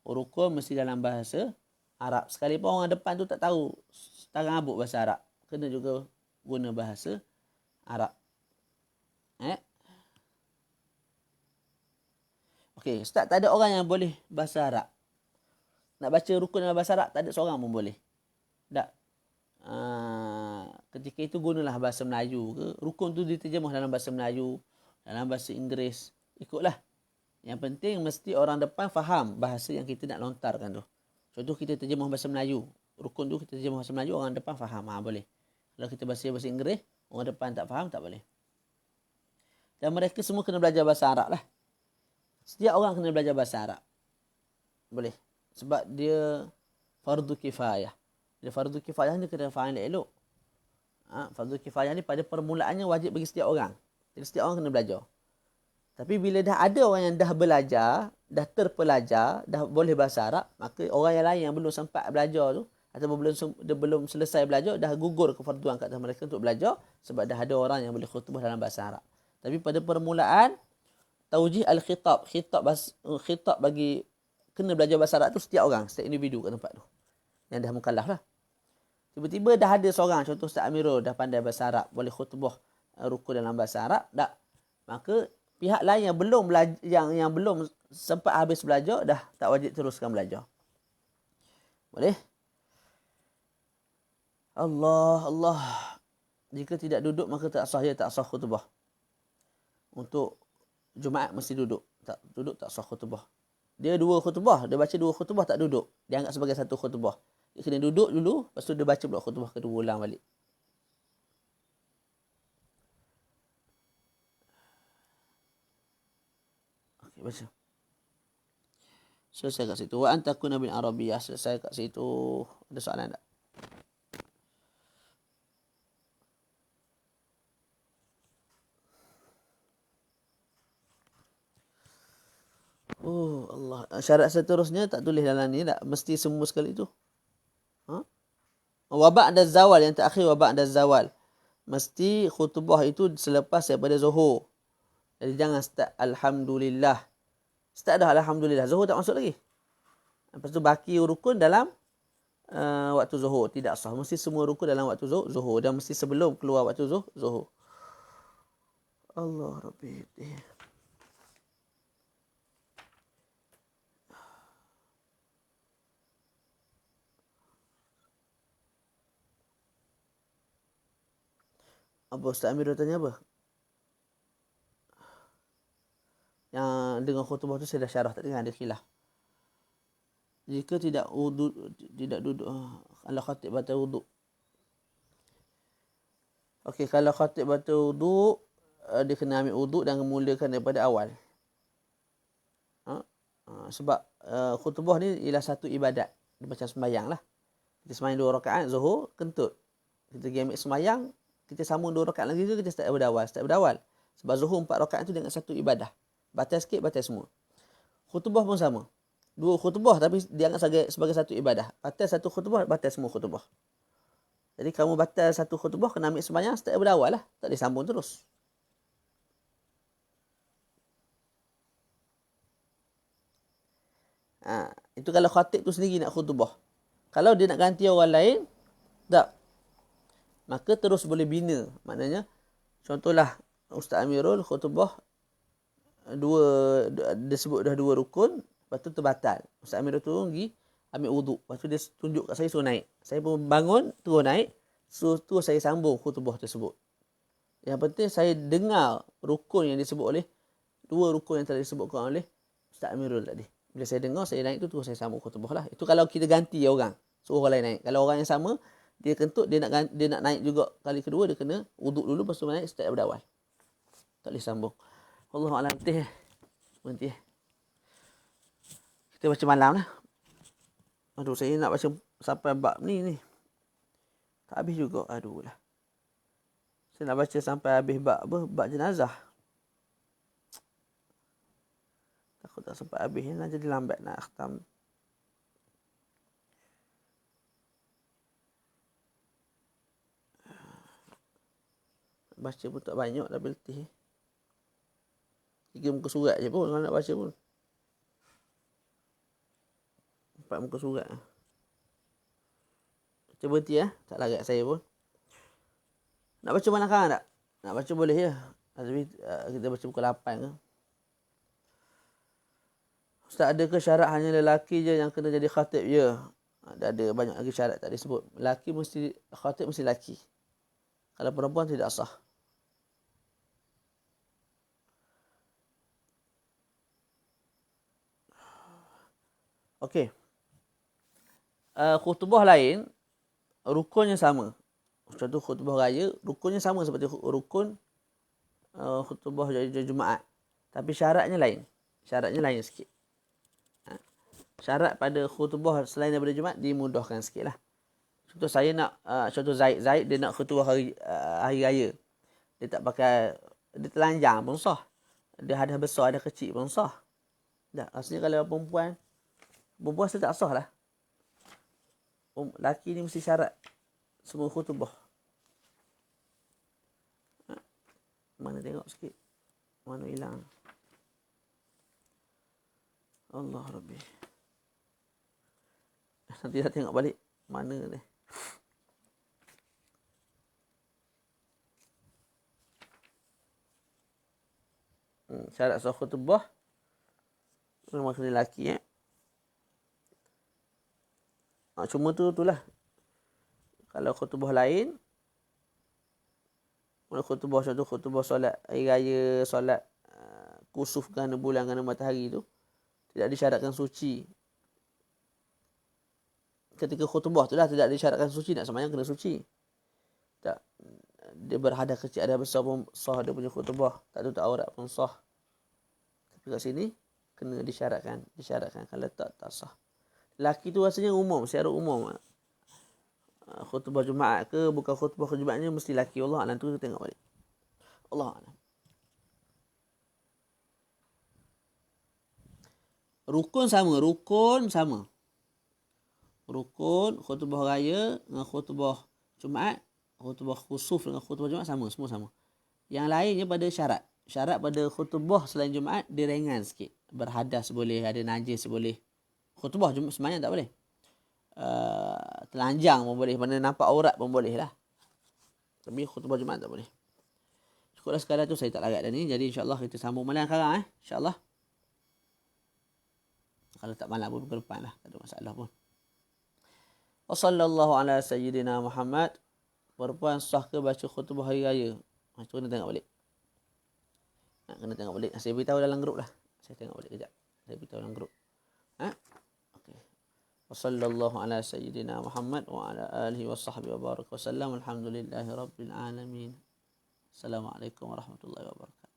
S1: rukun mesti dalam bahasa Arab. Sekalipun orang depan tu tak tahu setarang abuk bahasa Arab, kena juga guna bahasa Arab. Okey, Ustaz, tak ada orang yang boleh bahasa Arab. Nak baca rukun dalam bahasa Arab, tak ada seorang pun boleh. Tak. Ketika itu gunalah bahasa Melayu ke. Rukun tu diterjemah dalam bahasa Melayu, dalam bahasa Inggeris. Ikutlah. Yang penting mesti orang depan faham bahasa yang kita nak lontarkan tu. Contoh kita terjemah bahasa Melayu. Rukun tu kita terjemah bahasa Melayu, orang depan faham. Boleh. Kalau kita bahasa Inggeris, orang depan tak faham, tak boleh. Dan mereka semua kena belajar bahasa Arab lah. Setiap orang kena belajar bahasa Arab. Boleh. Sebab dia fardu kifayah. Dia fardu kifayah ni kena faham elok. Fardu kifayah ni pada permulaannya wajib bagi setiap orang. Jadi setiap orang kena belajar. Tapi bila dah ada orang yang dah belajar, dah terpelajar, dah boleh bahasa Arab, maka orang yang lain yang belum sempat belajar tu, atau belum selesai belajar, dah gugur kefarduan kat atas mereka untuk belajar, sebab dah ada orang yang boleh khutbah dalam bahasa Arab. Tapi pada permulaan, taujih al-khitab, khitab bagi kena belajar bahasa Arab tu setiap orang, setiap individu kat tempat tu. Yang dah mukallaf lah. Tiba-tiba dah ada seorang, contoh Ustaz Amirul dah pandai bahasa Arab, boleh khutbah rukun dalam bahasa Arab, tak. Maka pihak lain yang belum belajar, yang belum sempat habis belajar, dah tak wajib teruskan belajar. Boleh? Allah. Jika tidak duduk maka tak sah, dia tak sah khutbah. Untuk Jumaat mesti duduk. Tak duduk tak sah khutbah. Dia dua khutbah, dia baca dua khutbah tak duduk. Dia anggap sebagai satu khutbah. Dia kena duduk dulu, lepas tu dia baca pula khutbah kedua, ulang balik. Okey, baca. Selesai kat situ. Wa antakuna bil Arabiyyah. Selesai kat situ. Ada soalan tak? Oh Allah. Syarat seterusnya tak tulis dalam ni tak? Mesti semua sekali tu. Wa ba'da zawal, yang terakhir wa ba'da zawal. Mesti khutbah itu selepas daripada zuhur. Jadi jangan start alhamdulillah. Start dah alhamdulillah. Zuhur tak masuk lagi. Lepas tu baki rukun dalam waktu zuhur. Tidak sah. Mesti semua rukun dalam waktu zuhur. Dan mesti sebelum keluar waktu zuhur. Allah Rabbi. Apa Ustaz Amir tanya apa? Yang dengan khutbah tu saya dah syarah, tak dengar, ada khilaf. Jika tidak duduk kalau khatib batal wuduk. Okey, kalau khatib batal wuduk, dia kena ambil wuduk dan memulakan daripada awal. Sebab khutbah ni ialah satu ibadat. Dia macam sembahyang lah. Kita sembahyang 2 rakaat, zuhur, kentut. Kita pergi ambil sembahyang, kita sambung 2 rakaat lagi ke kita start daripada awal? Start daripada awal. Sebab zuhur 4 rakaat tu dengan satu ibadah. Batal sikit, batal semua. Khutbah pun sama. 2 khutbah tapi dianggap sebagai satu ibadah. Batal satu khutbah, batal semua khutbah. Jadi kamu batal satu khutbah, kena ambil sembahyang start daripada awal lah. Tak boleh sambung terus. Itu kalau khatib tu sendiri nak khutbah. Kalau dia nak ganti orang lain, tak. Maka terus boleh bina. Maknanya, contohlah Ustaz Amirul khutbah, dia sebut dah 2 rukun, lepas tu terbatal. Ustaz Amirul turun pergi ambil wuduk. Lepas tu dia tunjuk kat saya suruh naik. Saya pun bangun, turun naik. Tu saya sambung khutbah tersebut. Yang penting saya dengar rukun yang disebut oleh, 2 rukun yang telah disebutkan oleh Ustaz Amirul tadi. Bila saya dengar, saya naik tu, terus saya sambung khutbah lah. Itu kalau kita ganti orang. Suruh orang lain naik. Kalau orang yang sama, dia kentut, dia nak naik juga kali kedua, dia kena wuduk dulu, lepas tu naik start daripada awal. Tak boleh sambung. Allahu'alam. Berhenti. Kita baca malam lah. Aduh, saya nak baca sampai bab ni. Tak habis juga. Aduh lah. Saya nak baca sampai habis bab jenazah. Takut tak sempat habis. Nak jadi lambat nak akhtam. Baca pun tak banyak, dah letih. 3 muka surat je pun kalau nak baca pun. dapat muka surat. Cuba nanti tak larat saya pun. Nak baca mana sekarang tak? Nak baca boleh ya. Tapi kita baca buku 8 ke. Ustaz, ada ke syarat hanya lelaki je yang kena jadi khatib? Ya. Ada banyak lagi syarat tak disebut. Lelaki mesti, khatib mesti lelaki. Kalau perempuan tidak sah. Okey. Khutbah lain, rukunnya sama. Contoh khutbah raya, rukunnya sama seperti rukun khutbah Jumaat. Tapi syaratnya lain. Syaratnya lain sikit. Syarat pada khutbah selain daripada Jumaat dimudahkan sikit lah. Contoh saya nak, contoh Zaid dia nak khutbah hari raya. Dia tak pakai, dia telanjang pun sah. Dia hadas besar, ada kecil pun sah. Tak, rasanya kalau perempuan saya tak sah lah. Laki ni mesti syarat semua khutbah. Mana tengok sikit. Mana hilang. Allah Rabbi. Nanti dah tengok balik. Mana ni. Syarat sah khutbah. Memang kena lelaki cuma itulah. Kalau khutbah lain, khutbah contoh khutbah solat hari raya, solat kusuf kerana bulan, kerana matahari tu tidak disyaratkan suci. Ketika khutbah tu lah tidak disyaratkan suci, nak sembahyang kena suci. Tak, dia berhadas kecil, ada besar pun sah dia punya khutbah. Tak tutup aurat pun sah. Tapi kat sini kena disyaratkan. Kalau tak sah. Laki tu rasanya umum, secara umum. Khutbah Jumaat ke, bukan khutbah Jumaatnya mesti laki. Allah Alam, tu kita tengok balik. Allah Alam. Rukun sama. Rukun, khutbah raya dengan khutbah Jumaat, khutbah khusuf dengan khutbah Jumaat sama, semua sama. Yang lainnya pada syarat. Syarat pada khutbah selain Jumaat, dia ringan sikit. Berhadas boleh, ada najis boleh. Khutbah Jumaat semayang tak boleh. Telanjang pun boleh, mana nampak aurat pun boleh lah. Tapi khutbah Jumaat tak boleh. Cukuplah sekadar tu, saya tak larat dah ni. Jadi insyaAllah kita sambung malam sekarang InsyaAllah. Kalau tak malam pun minggu depan lah. Tak ada masalah pun. Wa sallallahu ala sayyidina Muhammad. Perempuan sah ke baca khutbah hari raya? Macam kena tengok balik. Kena tengok balik. Saya beritahu dalam grup lah. Saya tengok balik kejap. Saya beritahu dalam grup. Okay. Wa sallallahu ala sayyidina Muhammad wa ala alihi wa sahbihi wa baraka wa sallam. Alhamdulillahi rabbil alamin. Assalamualaikum warahmatullahi wabarakatuh.